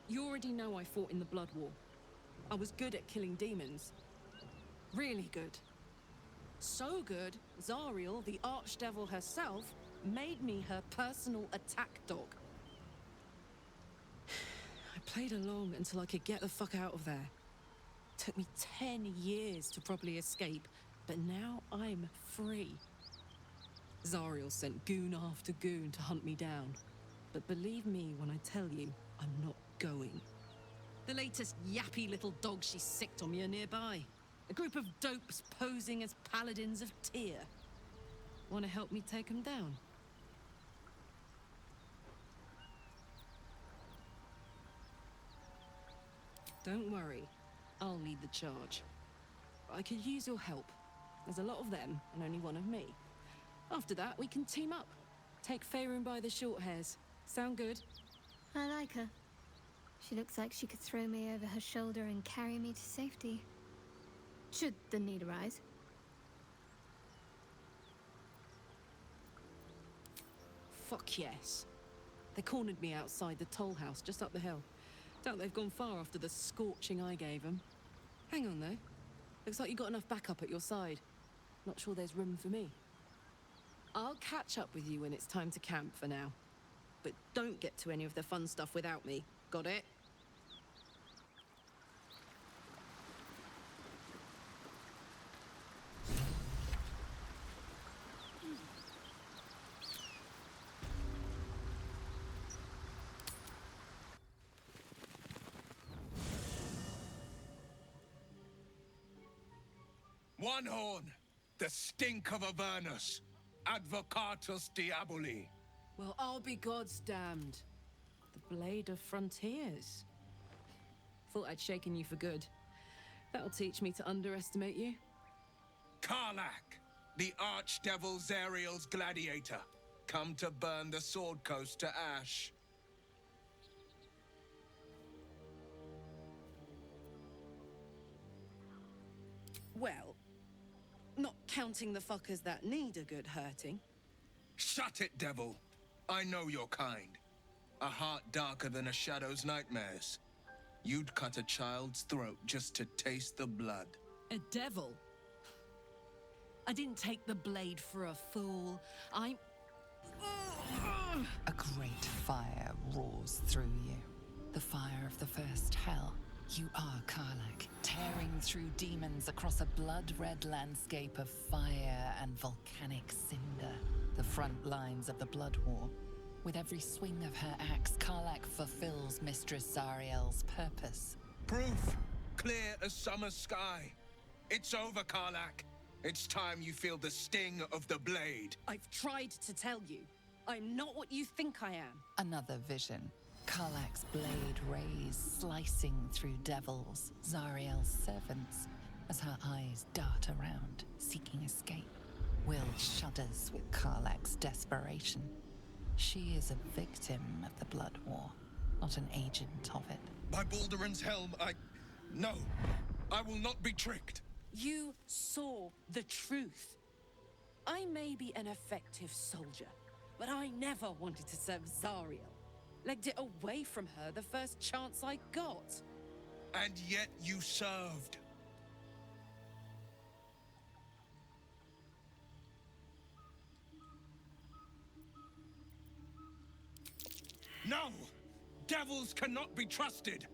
You already know I fought in the Blood War. I was good at killing demons. Really good. So good, Zariel, the Archdevil herself, made me her personal attack dog. I played along until I could get the fuck out of there. Took me 10 years to properly escape, but now I'm free. Zariel sent goon after goon to hunt me down. But believe me when I tell you, I'm not going. The latest yappy little dogs she sicked on me are nearby. A group of dopes posing as paladins of Tyr. Want to help me take them down? Don't worry, I'll lead the charge. I could use your help. There's a lot of them, and only one of me. After that, we can team up. Take Faerun by the short hairs. Sound good? I like her. She looks like she could throw me over her shoulder and carry me to safety. Should the need arise. Fuck yes. They cornered me outside the toll house just up the hill. Doubt they've gone far after the scorching I gave them. Hang on though. Looks like you got enough backup at your side. Not sure there's room for me. I'll catch up with you when it's time to camp for now. But don't get to any of the fun stuff without me. Got it? One horn, the stink of Avernus, Advocatus Diaboli. Well, I'll be God's damned. The Blade of Frontiers. Thought I'd shaken you for good. That'll teach me to underestimate you. Karlak, the Archdevil Zariel's gladiator, come to burn the Sword Coast to ash. Well, not counting the fuckers that need a good hurting. Shut it, devil. I know your kind. A heart darker than a shadow's nightmares. You'd cut a child's throat just to taste the blood. A devil? I didn't take the blade for a fool. I'm... A great fire roars through you. The fire of the first hell. You are Karlak, tearing through demons across a blood-red landscape of fire and volcanic cinder. The front lines of the Blood War. With every swing of her axe, Karlak fulfills Mistress Zariel's purpose. Proof, clear as summer sky. It's over, Karlak. It's time you feel the sting of the blade. I've tried to tell you. I'm not what you think I am. Another vision. Karlak's blade rays slicing through devils, Zariel's servants, as her eyes dart around, seeking escape. Will shudders with Karlak's desperation. She is a victim of the Blood War, not an agent of it. By Baldur'S helm, No, I will not be tricked. You saw the truth. I may be an effective soldier, but I never wanted to serve Zariel. Legged it away from her the first chance I got. And yet you served. No! Devils cannot be trusted!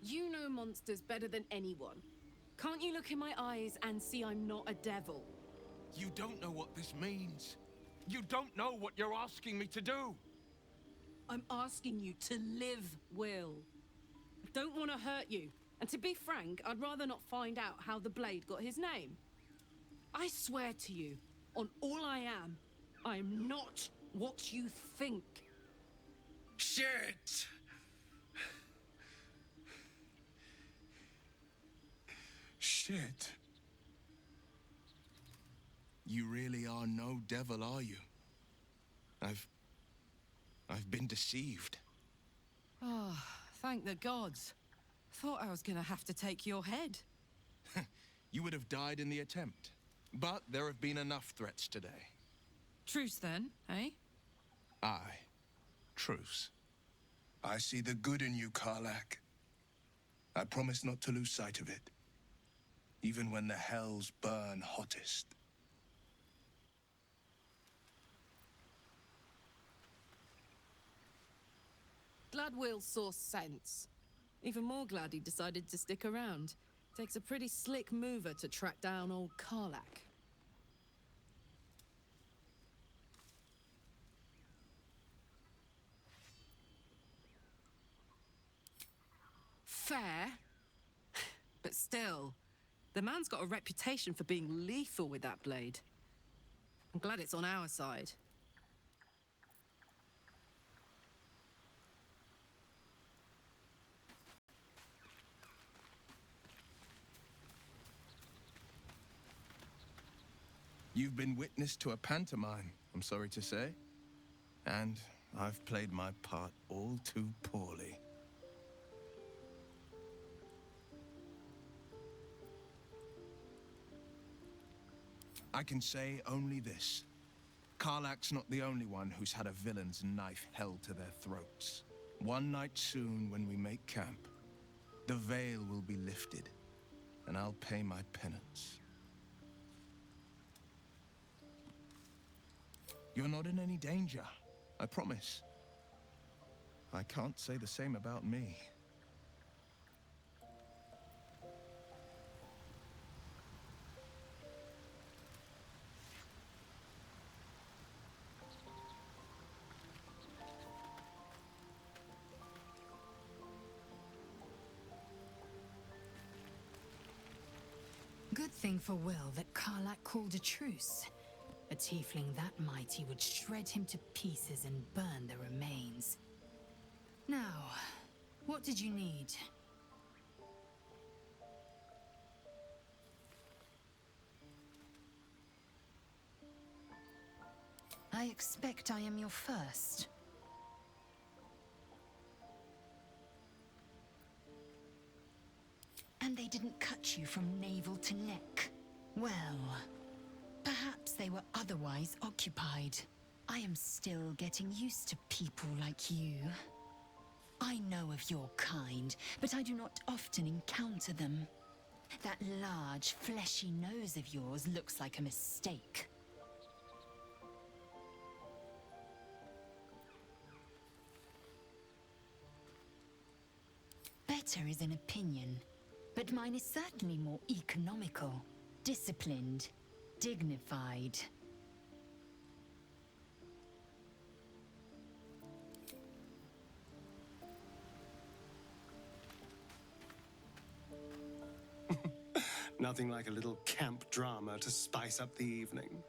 You know monsters better than anyone. Can't you look in my eyes and see I'm not a devil? You don't know what this means. You don't know what you're asking me to do. I'm asking you to live, Will. I don't want to hurt you. And to be frank, I'd rather not find out how the Blade got his name. I swear to you, on all I am not what you think. Shit! Shit. You really are no devil, are you? I've been deceived. Oh, thank the gods. Thought I was gonna have to take your head. You would have died in the attempt. But there have been enough threats today. Truce then, eh? Aye. Truce. I see the good in you, Karlach. I promise not to lose sight of it. Even when the hells burn hottest. Glad Will saw sense. Even more glad he decided to stick around. Takes a pretty slick mover to track down old Karlach. Fair. But still, the man's got a reputation for being lethal with that blade. I'm glad it's on our side. You've been witness to a pantomime, I'm sorry to say. And I've played my part all too poorly. I can say only this. Karlach's not the only one who's had a villain's knife held to their throats. One night soon, when we make camp, the veil will be lifted, and I'll pay my penance. You're not in any danger, I promise. I can't say the same about me. Good thing for Will that Karlach called a truce. A tiefling that mighty would shred him to pieces and burn the remains. Now, what did you need? I expect I am your first. And they didn't cut you from navel to neck. Well, perhaps they were otherwise occupied. I am still getting used to people like you. I know of your kind, but I do not often encounter them. That large, fleshy nose of yours looks like a mistake. Better is an opinion, but mine is certainly more economical, disciplined, dignified. Nothing like a little camp drama to spice up the evening.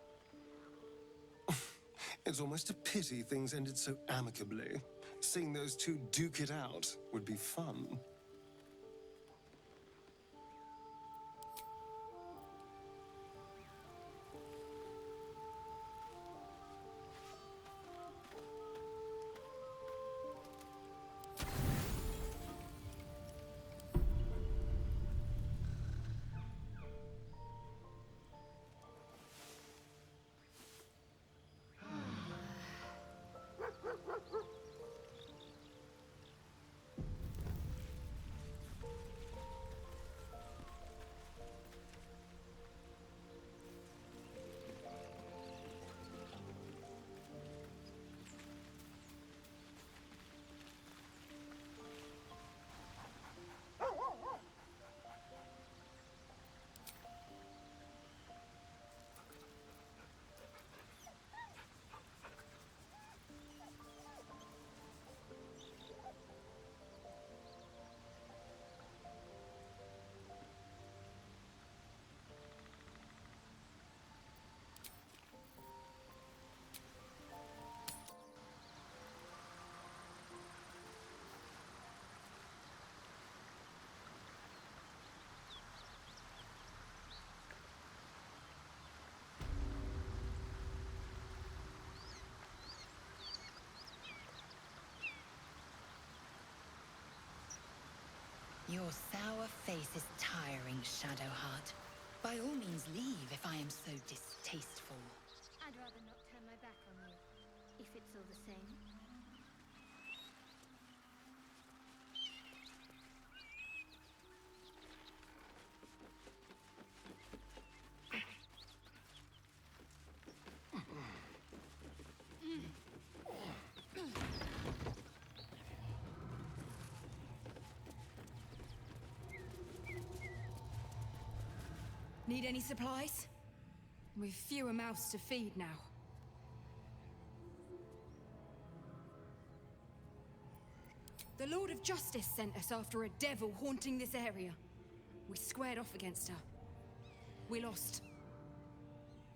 It's almost a pity things ended so amicably. Seeing those two duke it out would be fun. Your sour face is tiring, Shadowheart. By all means leave if I am so distasteful. I'd rather not turn my back on you, if it's all the same. Need any supplies? We've fewer mouths to feed now. The Lord of Justice sent us after a devil haunting this area. We squared off against her. We lost.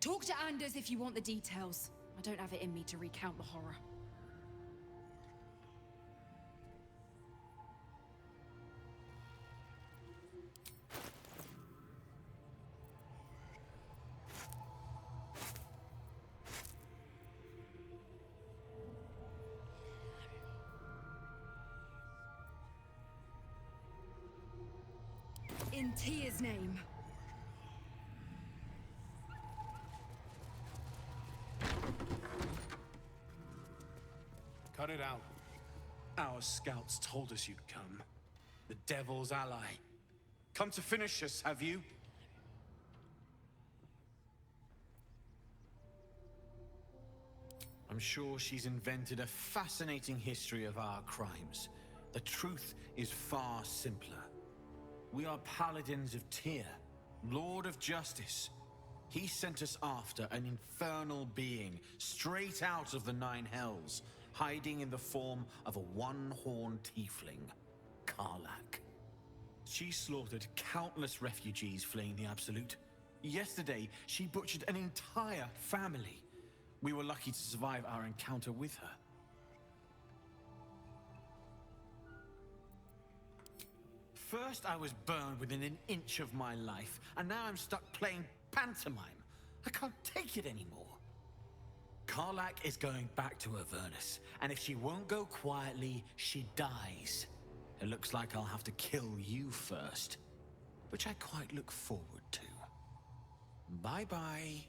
Talk to Anders if you want the details. I don't have it in me to recount the horror. In Tia's name. Cut it out. Our scouts told us you'd come. The Devil's ally. Come to finish us, have you? I'm sure she's invented a fascinating history of our crimes. The truth is far simpler. We are paladins of Tyr, Lord of Justice. He sent us after an infernal being straight out of the Nine Hells, hiding in the form of a one-horned tiefling, Karlak. She slaughtered countless refugees fleeing the Absolute. Yesterday, she butchered an entire family. We were lucky to survive our encounter with her. First, I was burned within an inch of my life, and now I'm stuck playing pantomime. I can't take it anymore. Karlak is going back to Avernus, and if she won't go quietly, she dies. It looks like I'll have to kill you first, which I quite look forward to. Bye-bye.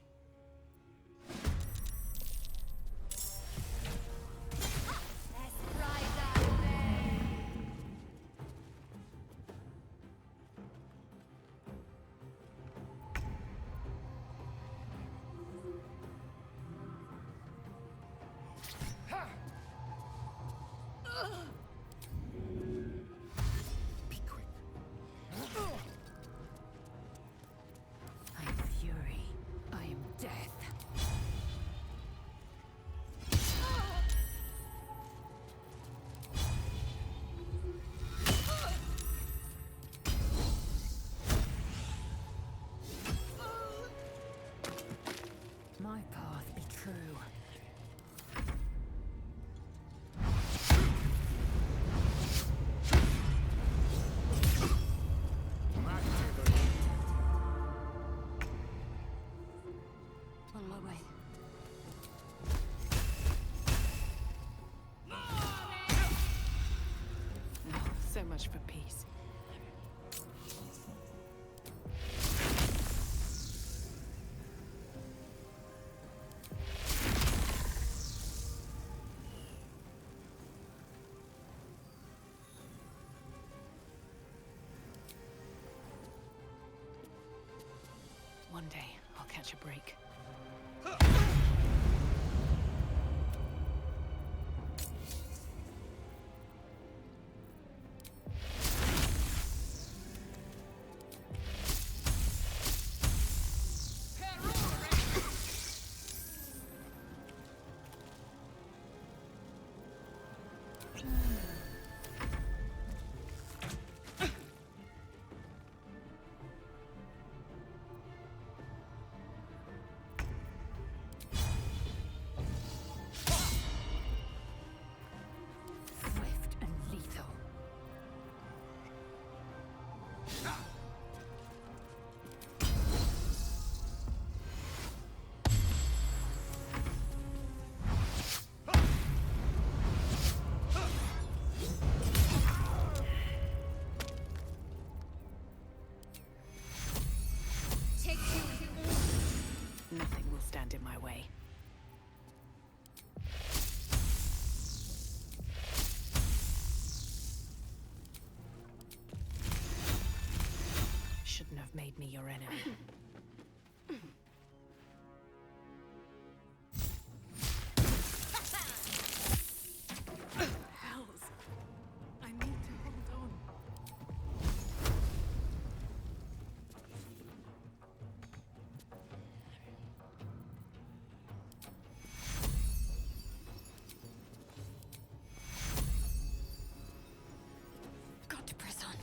My path be true. On my way. So much for peace. One day, I'll catch a break. have made me your enemy. Hells! I need to hold on. Got to press on.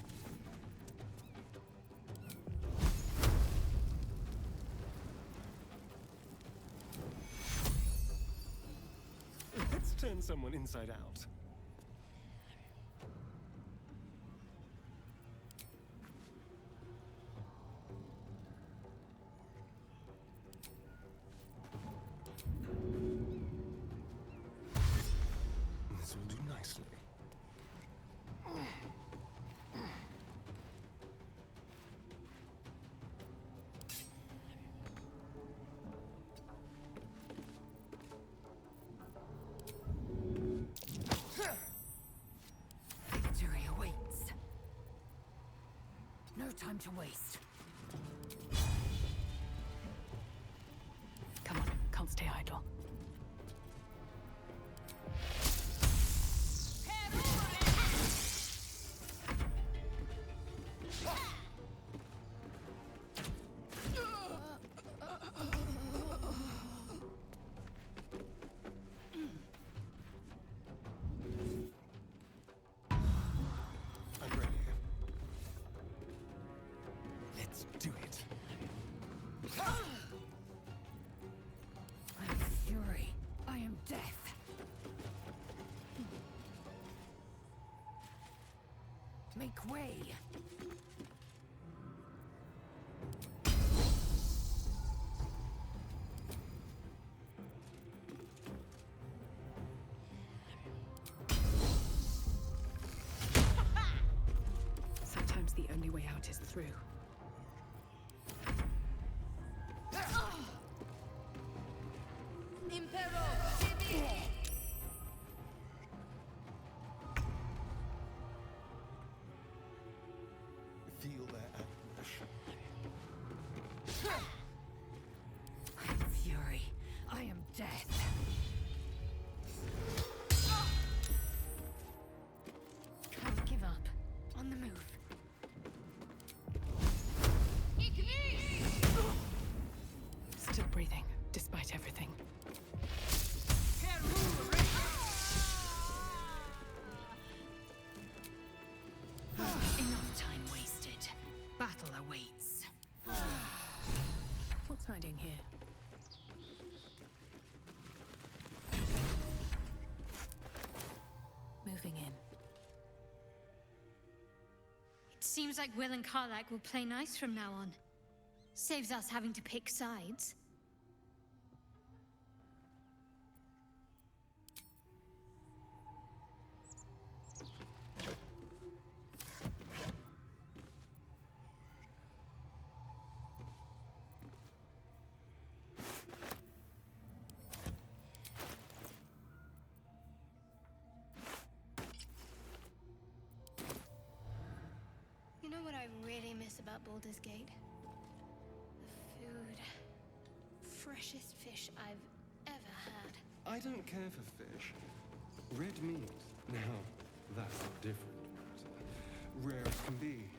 Let's turn someone inside out. This will do nicely. Victory awaits. No time to waste. Come on, can't stay idle. I'm ready. Let's do it. I'm fury. I am death. Make way. Sometimes the only way out is through. Feel their anguish. I am fury. I am death. Can't give up. On the move. Still breathing, despite everything. Enough time wasted. Battle awaits. What's hiding here? Moving in. It seems like Will and Karlak will play nice from now on. Saves us having to pick sides. You know what I really miss about Baldur's Gate? The food. Freshest fish I've ever had. I don't care for fish. Red meat. Now, that's a different matter. Rare as can be.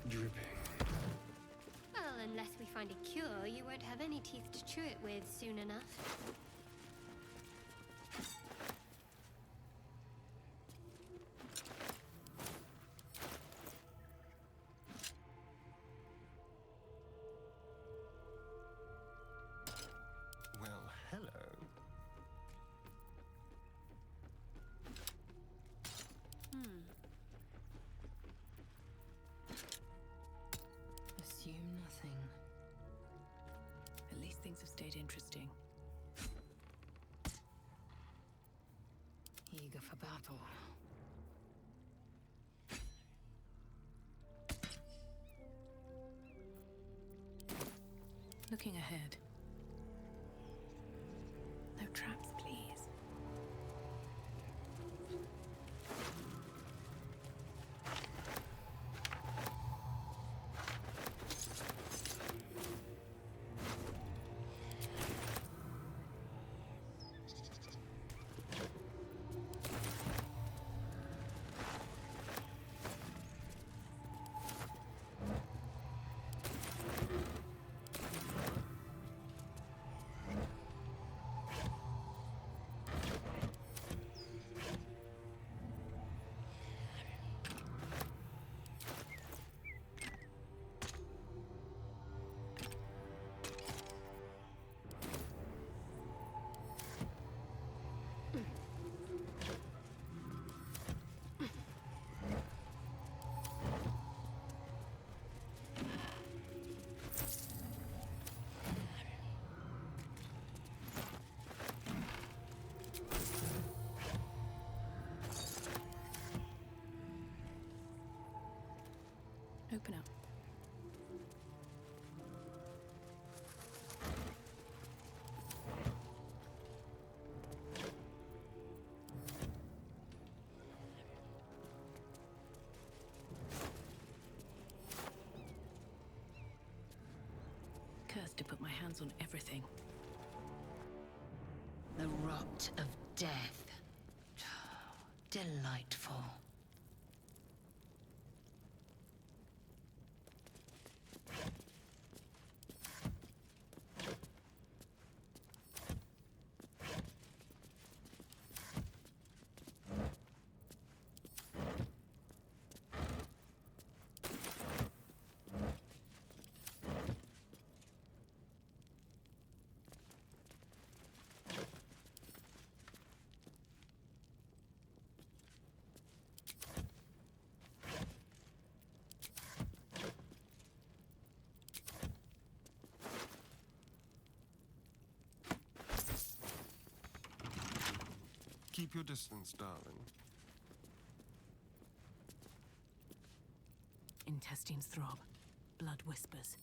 Dripping. Well, unless we find a cure, you won't have any teeth to chew it with soon enough. Well, hello. Assume nothing. At least things have stayed interesting. Eager for battle. Looking ahead. No traps, please. Open up. Cursed to put my hands on everything. The rot of death. Delightful. Keep your distance, darling. Intestines throb. Blood whispers.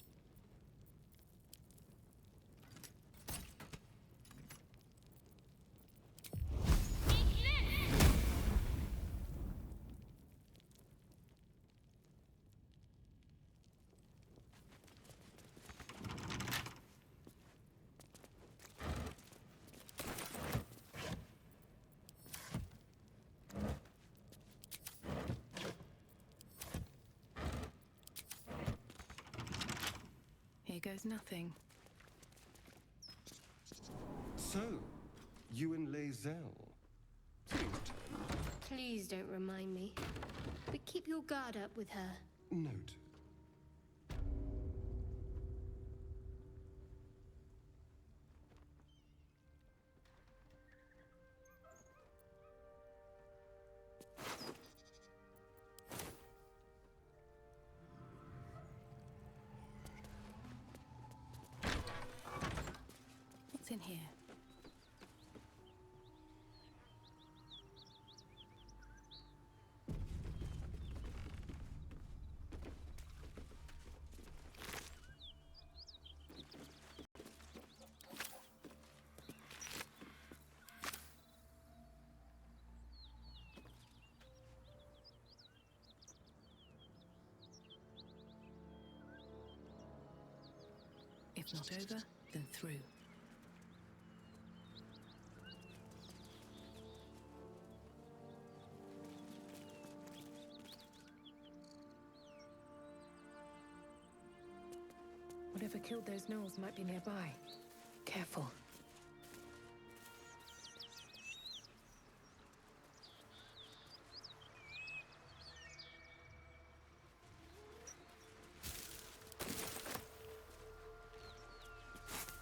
Here goes nothing. So, you and Lae'zel. Please don't remind me. But keep your guard up with her. Note. What's in here? If not over, then through. Whatever killed those gnolls might be nearby. Careful.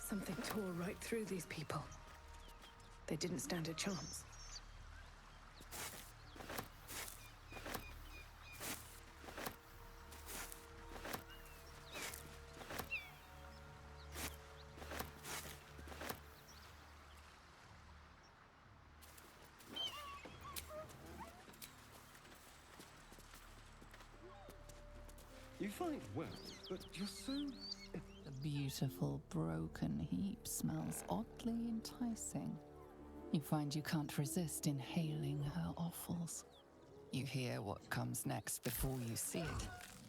Something tore right through these people. They didn't stand a chance. You fight well, but you're so... The beautiful broken heap smells oddly enticing. You find you can't resist inhaling her offals. You hear what comes next before you see it.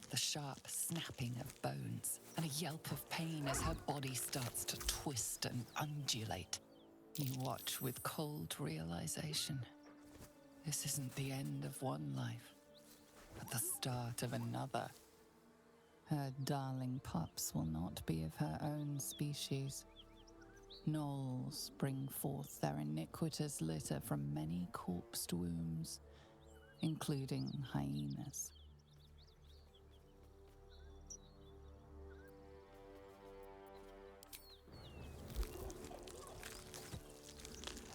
The sharp snapping of bones and a yelp of pain as her body starts to twist and undulate. You watch with cold realization. This isn't the end of one life, but the start of another. Her darling pups will not be of her own species. Gnolls bring forth their iniquitous litter from many corpsed wombs, including hyenas.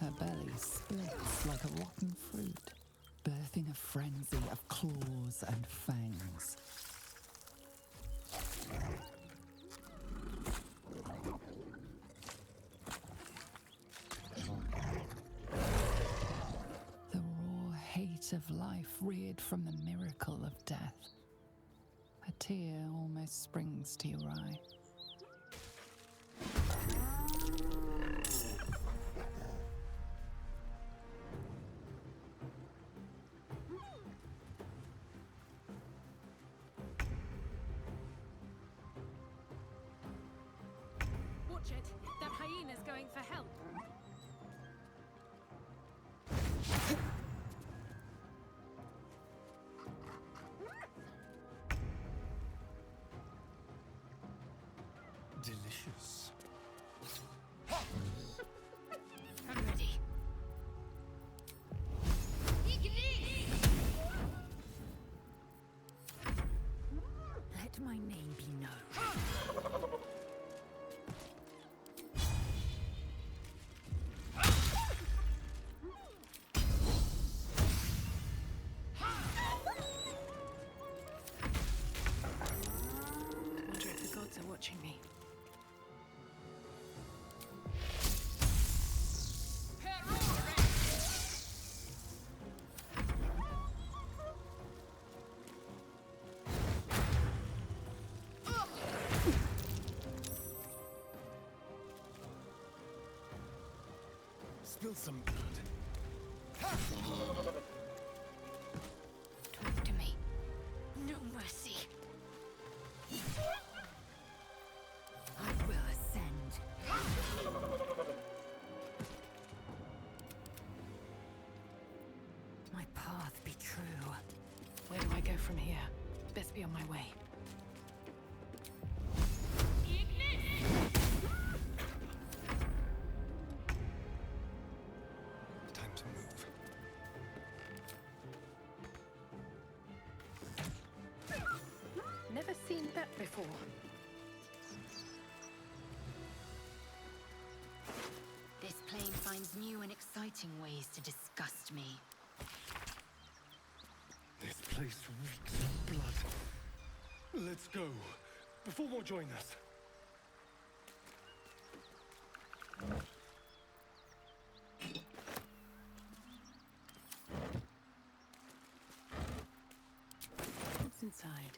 Her belly splits like a rotten fruit, birthing a frenzy of claws and fangs. The raw hate of life reared from the miracle of death. A tear almost springs to your eye. Watch it! That hyena's going for help! Delicious. I'm ready. Let my name be known. Wonder if the gods are watching me. Spill some blood. Talk to me. No mercy. I will ascend. My path be true. Where do I go from here? Best be on my way. Time to move. Never seen that before. This plane finds new and exciting ways to disgust me. This place reeks of blood. Let's go, before more join us. What's inside?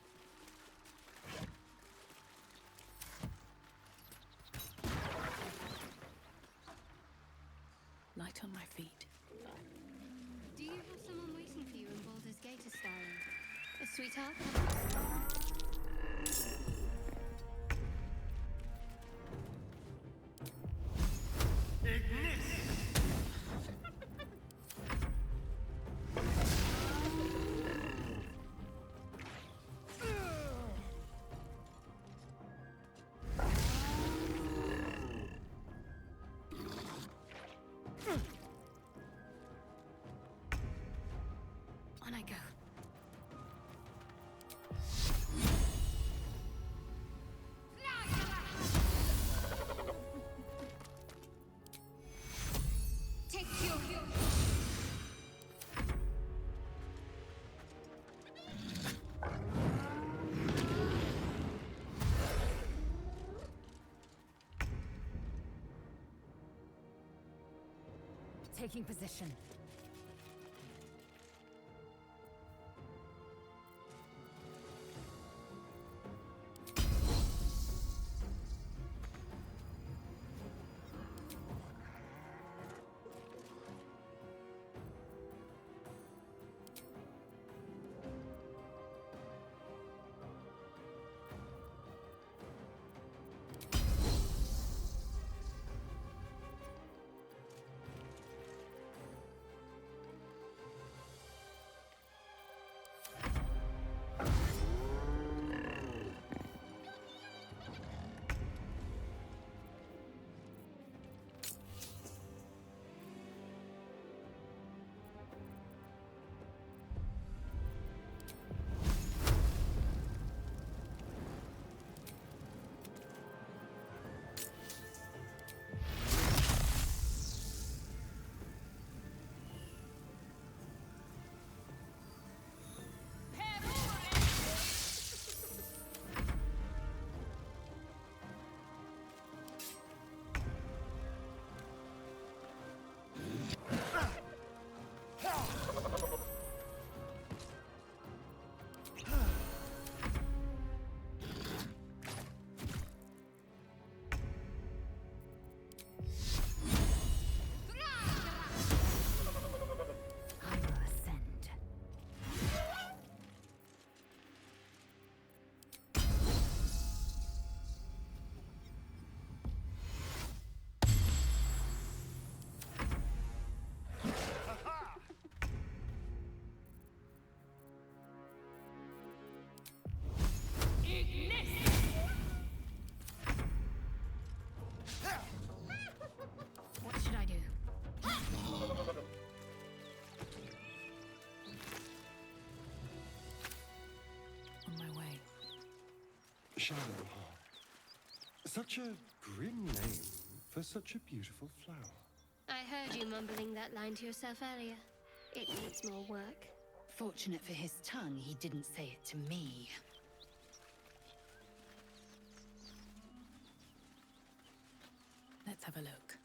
Light on my feet. Do you have someone waiting for you in Baldur's Gate, Astarion? A sweetheart? On I go. Take your Taking position. Shadow. Such a grim name for such a beautiful flower. I heard you mumbling that line to yourself earlier. It needs more work. Fortunate for his tongue, he didn't say it to me. Let's have a look.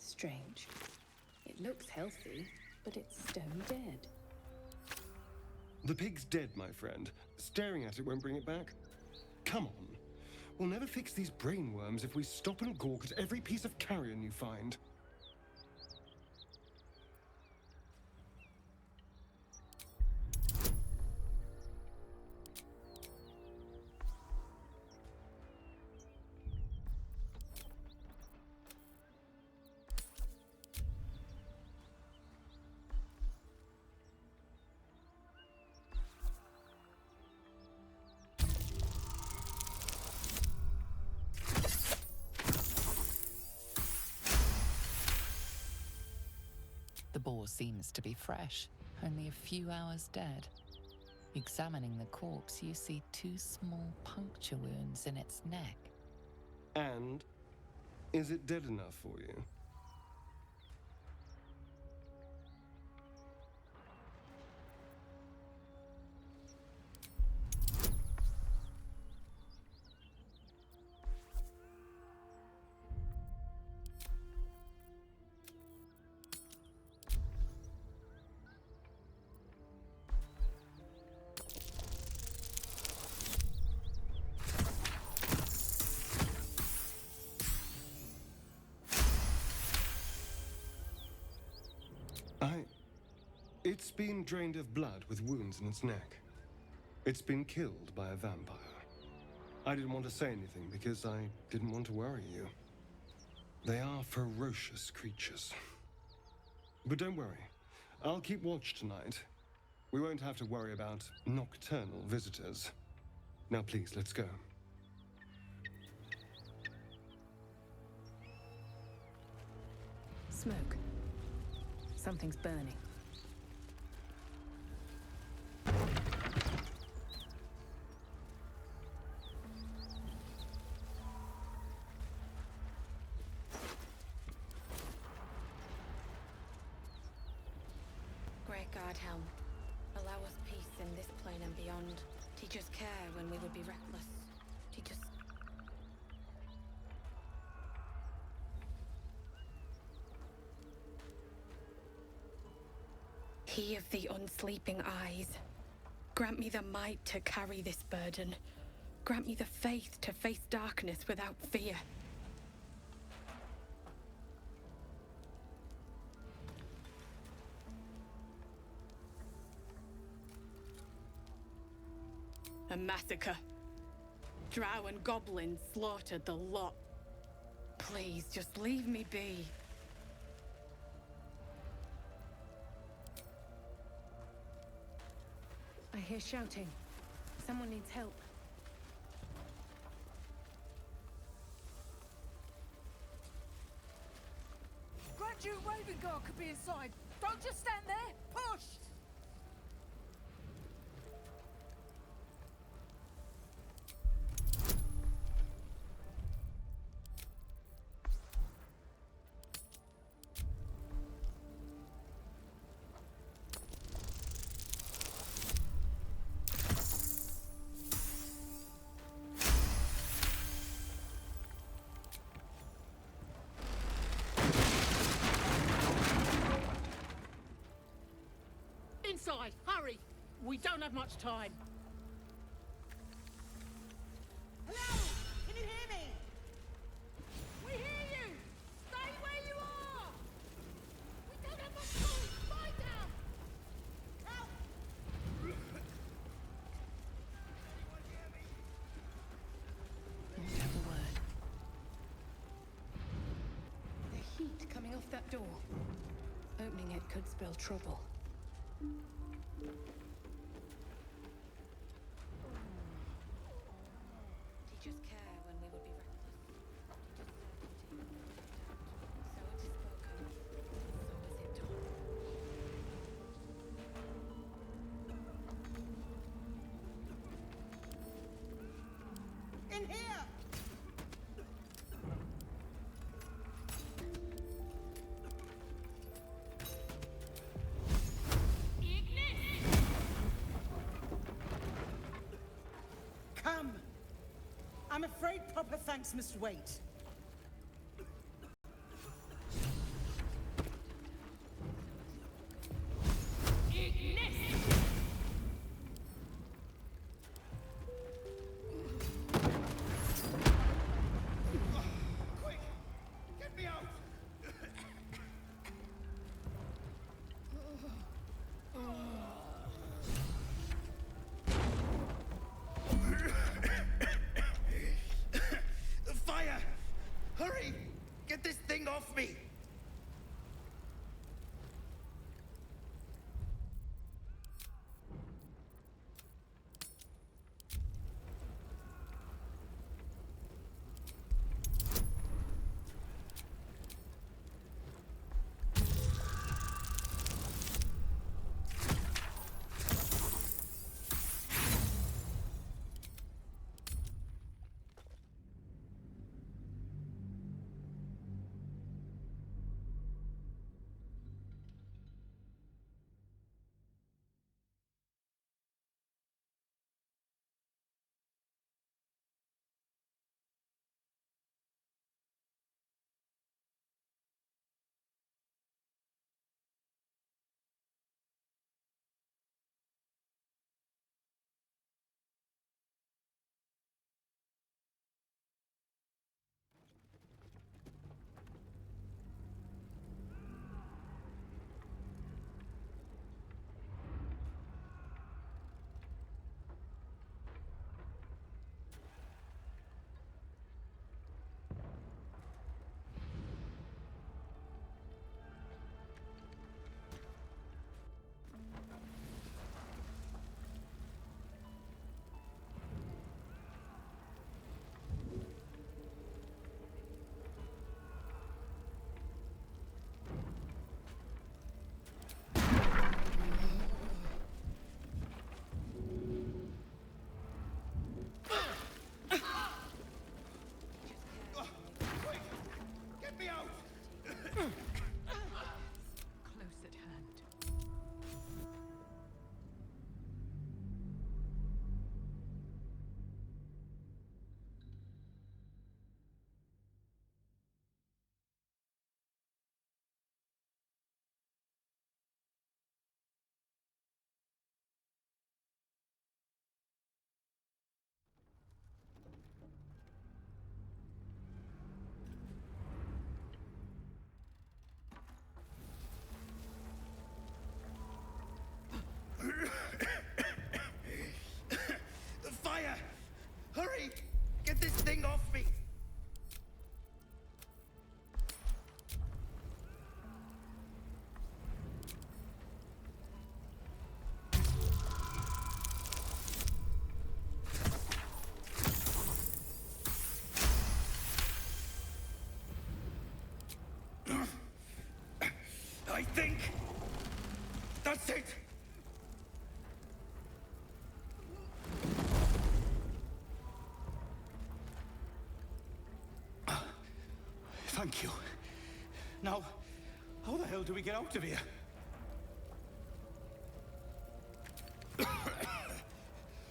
Strange. It looks healthy, but it's stone dead. The pig's dead, my friend. Staring at it won't bring it back. Come on. We'll never fix these brainworms if we stop and gawk at every piece of carrion you find. The boar seems to be fresh, only a few hours dead. Examining the corpse, you see 2 small puncture wounds in its neck. And is it dead enough for you? It's been drained of blood with wounds in its neck. It's been killed by a vampire. I didn't want to say anything because I didn't want to worry you. They are ferocious creatures. But don't worry. I'll keep watch tonight. We won't have to worry about nocturnal visitors. Now please, let's go. Smoke. Something's burning. Great God, Helm. Allow us peace in this plane and beyond. Teach us care when we would be reckless. Teach us... He of the unsleeping eyes. Grant me the might to carry this burden. Grant me the faith to face darkness without fear. A massacre. Drow and goblins slaughtered the lot. Please, just leave me be. I hear shouting. Someone needs help. Grand Duke Ravenguard could be inside. Don't just stand there. Push! inside! Hurry! We don't have much time. Hello! Can you hear me? We hear you! Stay where you are! We don't have much time! Lie down! Help! Won't have a word. The heat coming off that door. Opening it could spell trouble. Teachers care when we would be reckless. So it is spoken. So is it done. In here! Come! I'm afraid proper thanks must wait. Quick! Get me out! Fire! Hurry! Get this thing off me! Quick! Get me out! Close at hand. Fire! Hurry! Get this thing off me! I think that's it. Thank you. Now, how the hell do we get out of here?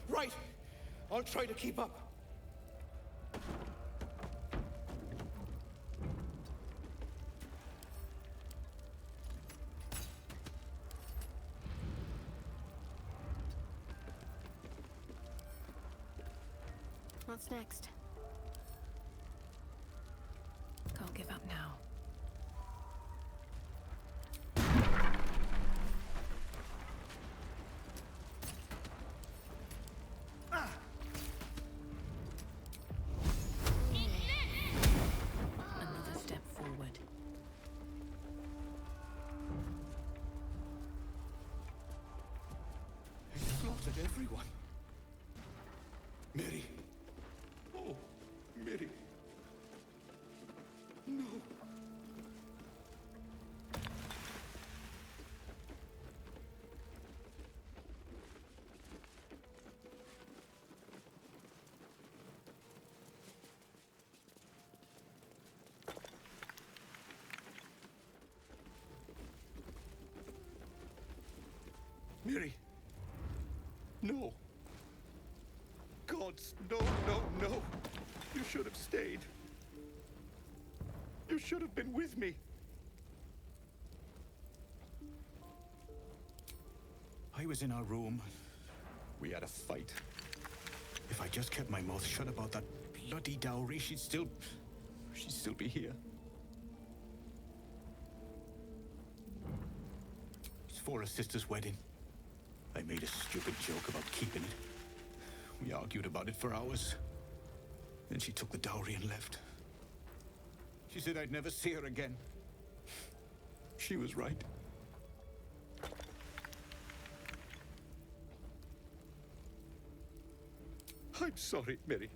Right. I'll try to keep up. What's next? Can't give up now. Another step forward. He slaughtered everyone. Mary. Oh, Mary. No. Mary. No. Gods, no, no, no. You should have stayed. You should have been with me. I was in our room. We had a fight. If I just kept my mouth shut about that bloody dowry, she'd still be here. It's for her sister's wedding. I made a stupid joke about keeping it. We argued about it for hours. Then she took the dowry and left. She said I'd never see her again. She was right. I'm sorry, Mary.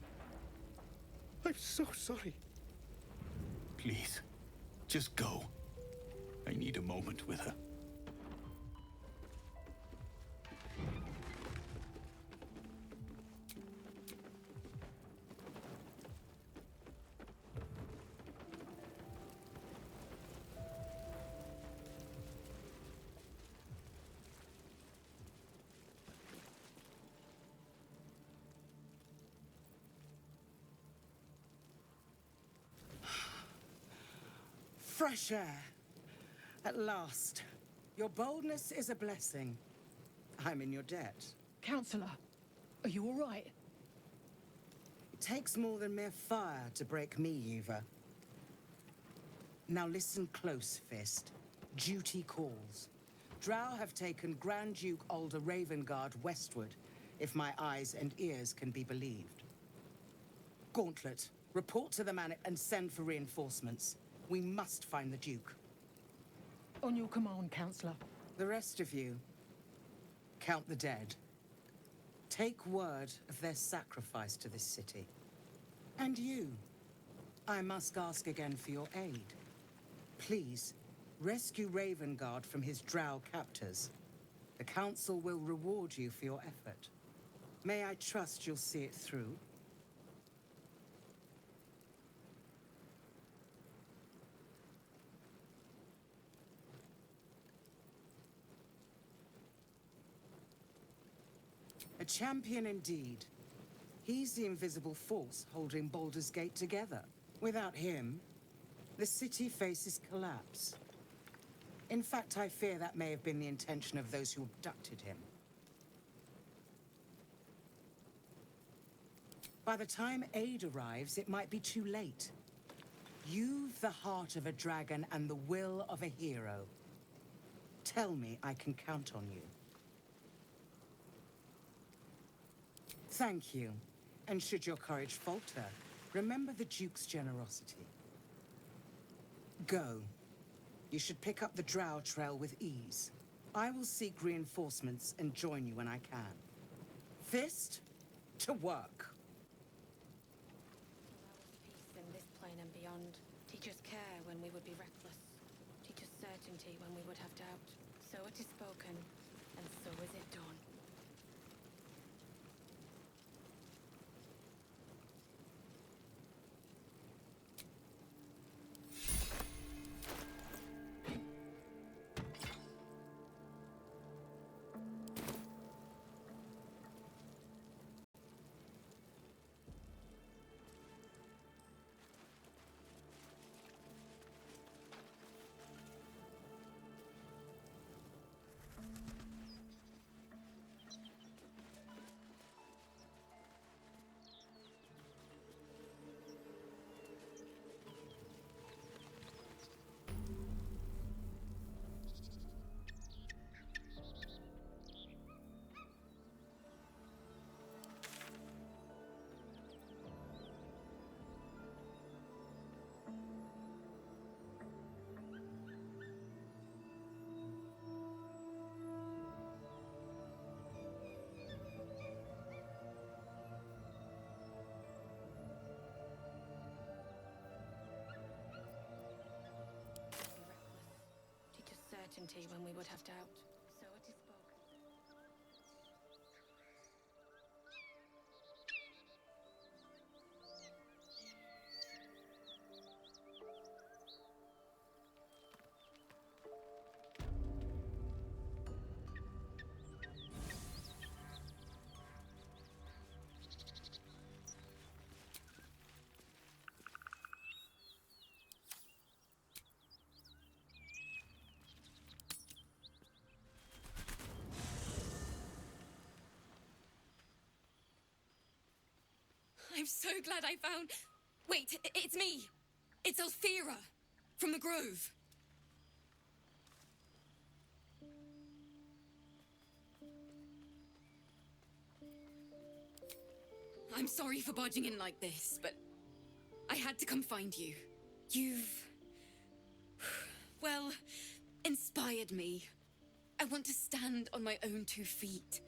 I'm so sorry. Please, just go. I need a moment with her. Fresh air. At last. Your boldness is a blessing. I'm in your debt. Counselor, are you all right? It takes more than mere fire to break me, Eva. Now listen close, Fist. Duty calls. Drow have taken Grand Duke Alder Ravengard westward, if my eyes and ears can be believed. Gauntlet, report to the man and send for reinforcements. We must find the Duke. On your command, Counselor. The rest of you, count the dead. Take word of their sacrifice to this city. And you, I must ask again for your aid. Please, rescue Ravengard from his drow captors. The Council will reward you for your effort. May I trust you'll see it through? A champion indeed. He's the invisible force holding Baldur's Gate together. Without him, the city faces collapse. In fact, I fear that may have been the intention of those who abducted him. By the time aid arrives, it might be too late. You've the heart of a dragon and the will of a hero. Tell me I can count on you. Thank you. And should your courage falter, remember the Duke's generosity. Go. You should pick up the Drow trail with ease. I will seek reinforcements and join you when I can. Fist, to work. Peace in this plane and beyond. Teach us care when we would be reckless. Teach us certainty when we would have doubt. So it is spoken, and so is it done. certainty when we would have doubt. So it is spoken. I'm so glad I found... Wait, it's me. It's Althera from the Grove. I'm sorry for barging in like this, but I had to come find you. You've... well, inspired me. I want to stand on my own 2 feet,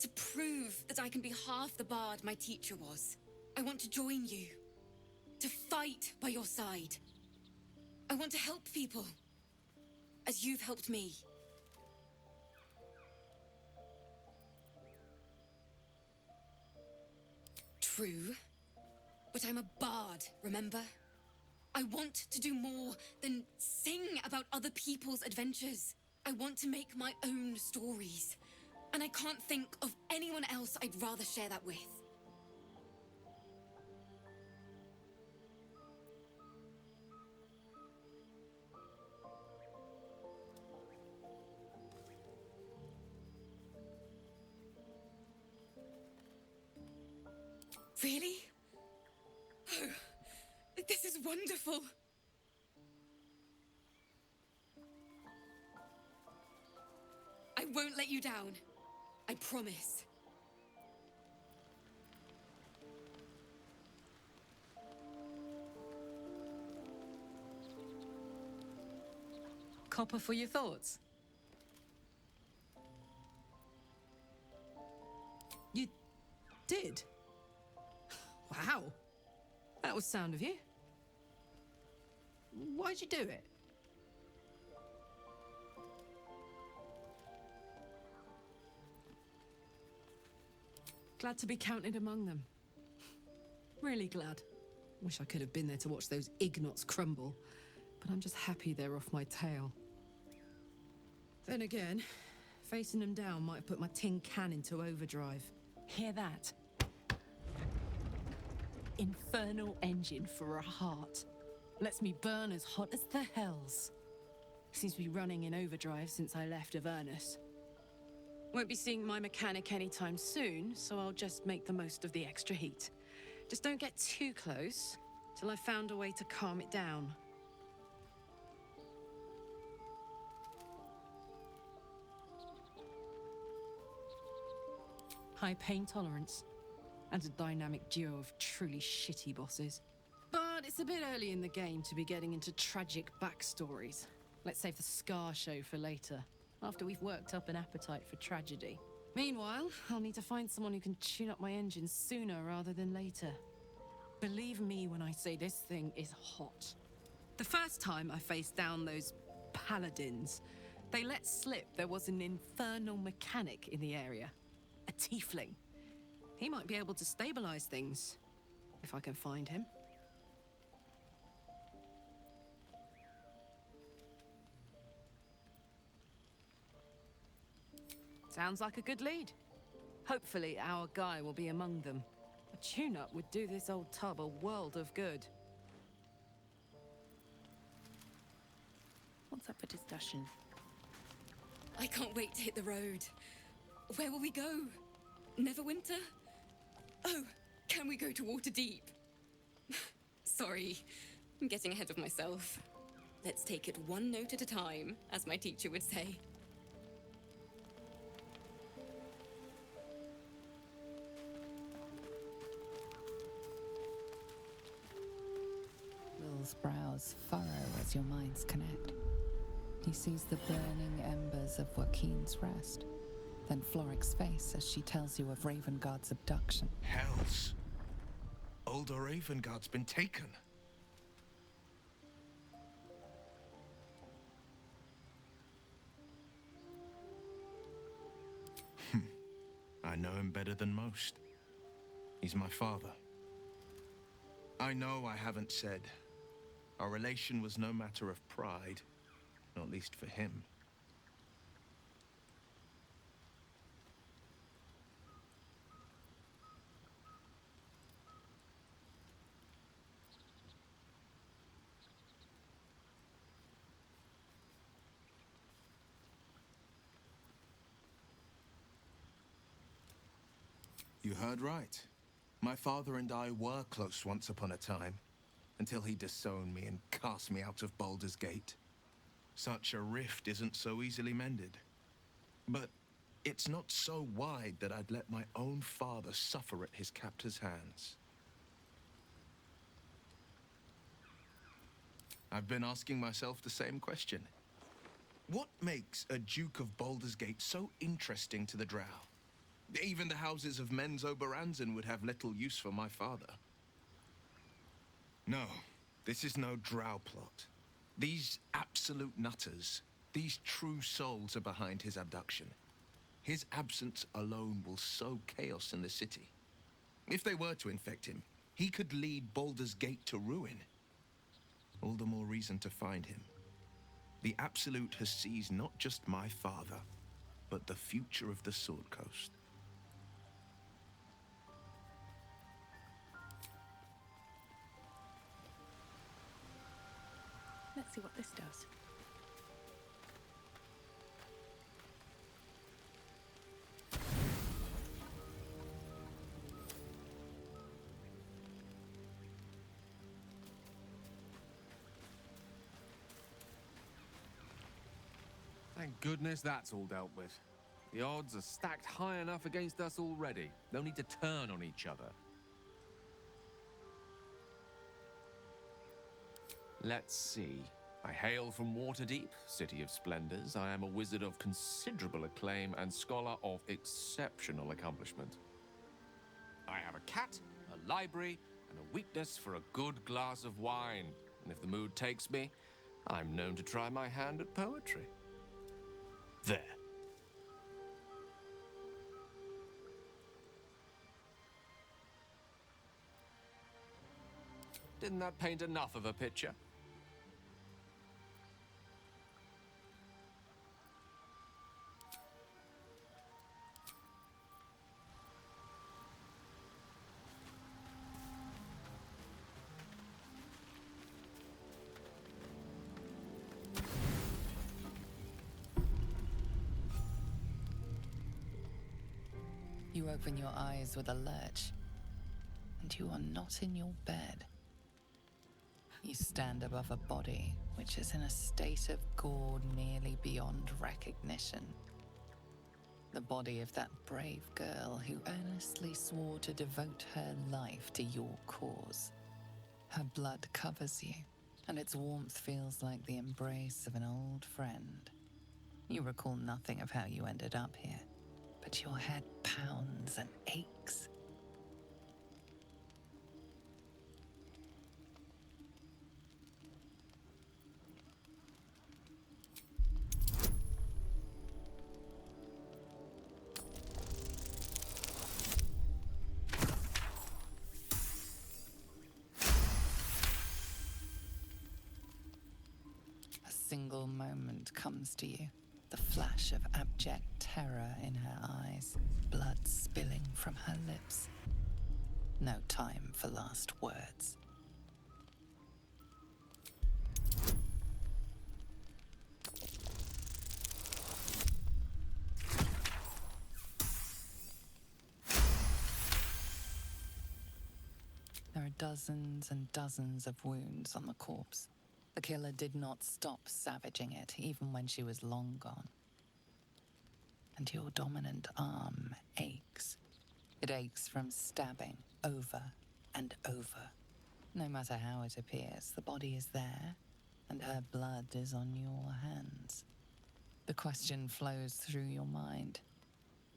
to prove that I can be half the bard my teacher was. I want to join you, to fight by your side. I want to help people, as you've helped me. True, but I'm a bard, remember? I want to do more than sing about other people's adventures. I want to make my own stories, and I can't think of anyone else I'd rather share that with. Really? Oh, this is wonderful. I won't let you down. I promise. Copper for your thoughts? You did? Wow. That was sound of you. Why'd you do it? Glad to be counted among them. Really glad. Wish I could have been there to watch those ignots crumble, but I'm just happy they're off my tail. Then again, facing them down might have put my tin can into overdrive. Hear that? Infernal engine for a heart. Lets me burn as hot as the hells. Seems to be running in overdrive since I left Avernus. Won't be seeing my mechanic anytime soon, so I'll just make the most of the extra heat. Just don't get too close till I've found a way to calm it down. High pain tolerance, and a dynamic duo of truly shitty bosses. But it's a bit early in the game to be getting into tragic backstories. Let's save the Scar show for later, after we've worked up an appetite for tragedy. Meanwhile, I'll need to find someone who can tune up my engine sooner rather than later. Believe me when I say this thing is hot. The first time I faced down those paladins, they let slip there was an infernal mechanic in the area. A tiefling. He might be able to stabilize things, if I can find him. Sounds like a good lead. Hopefully our guy will be among them. A tune-up would do this old tub a world of good. What's up for discussion? I can't wait to hit the road. Where will we go? Neverwinter? Oh, can we go to Waterdeep? Sorry, I'm getting ahead of myself. Let's take it one note at a time, as my teacher would say. Will's brows furrow as your minds connect. He sees the burning embers of Joaquin's rest, then Floric's face as she tells you of Ravengard's abduction. Hells! Older Ravengard's been taken. I know him better than most. He's my father. I know I haven't said. Our relation was no matter of pride, not least for him. You heard right. My father and I were close once upon a time, until he disowned me and cast me out of Baldur's Gate. Such a rift isn't so easily mended. But it's not so wide that I'd let my own father suffer at his captor's hands. I've been asking myself the same question. What makes a Duke of Baldur's Gate so interesting to the Drow? Even the houses of Men's Oberanzen would have little use for my father. No, this is no Drow plot. These absolute nutters, these true souls are behind his abduction. His absence alone will sow chaos in the city. If they were to infect him, he could lead Baldur's Gate to ruin. All the more reason to find him. The Absolute has seized not just my father, but the future of the Sword Coast. Let's see what this does. Thank goodness that's all dealt with. The odds are stacked high enough against us already. No need to turn on each other. Let's see. I hail from Waterdeep, City of Splendors. I am a wizard of considerable acclaim and scholar of exceptional accomplishment. I have a cat, a library, and a weakness for a good glass of wine. And if the mood takes me, I'm known to try my hand at poetry. There. Didn't that paint enough of a picture? You open your eyes with a lurch, and you are not in your bed. You stand above a body which is in a state of gore nearly beyond recognition. The body of that brave girl who earnestly swore to devote her life to your cause. Her blood covers you, and its warmth feels like the embrace of an old friend. You recall nothing of how you ended up here, but your head pounds and aches. A single moment comes to you. The flash of abject terror in her eyes, blood spilling from her lips. No time for last words. There are dozens and dozens of wounds on the corpse. The killer did not stop savaging it, even when she was long gone. And your dominant arm aches. It aches from stabbing over and over. No matter how it appears, the body is there, and her blood is on your hands. The question flows through your mind.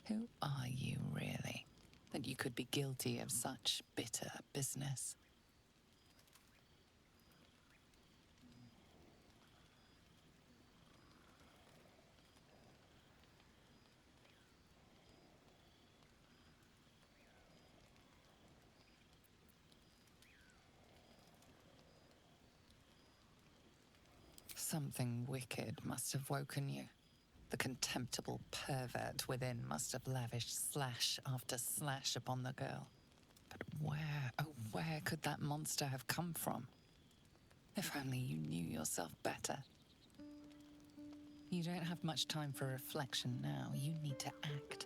Who are you, really, that you could be guilty of such bitter business? Something wicked must have woken you. The contemptible pervert within must have lavished slash after slash upon the girl. But where, oh, where could that monster have come from? If only you knew yourself better. You don't have much time for reflection now. You need to act.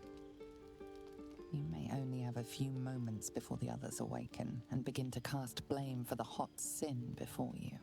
You may only have a few moments before the others awaken and begin to cast blame for the hot sin before you.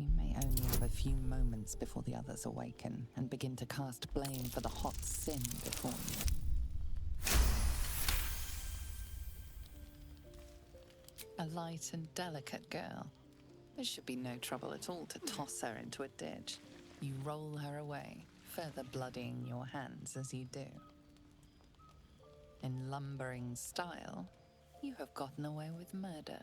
You may only have a few moments before the others awaken and begin to cast blame for the hot sin before you. A light and delicate girl. There should be no trouble at all to toss her into a ditch. You roll her away, further bloodying your hands as you do. In lumbering style, you have gotten away with murder.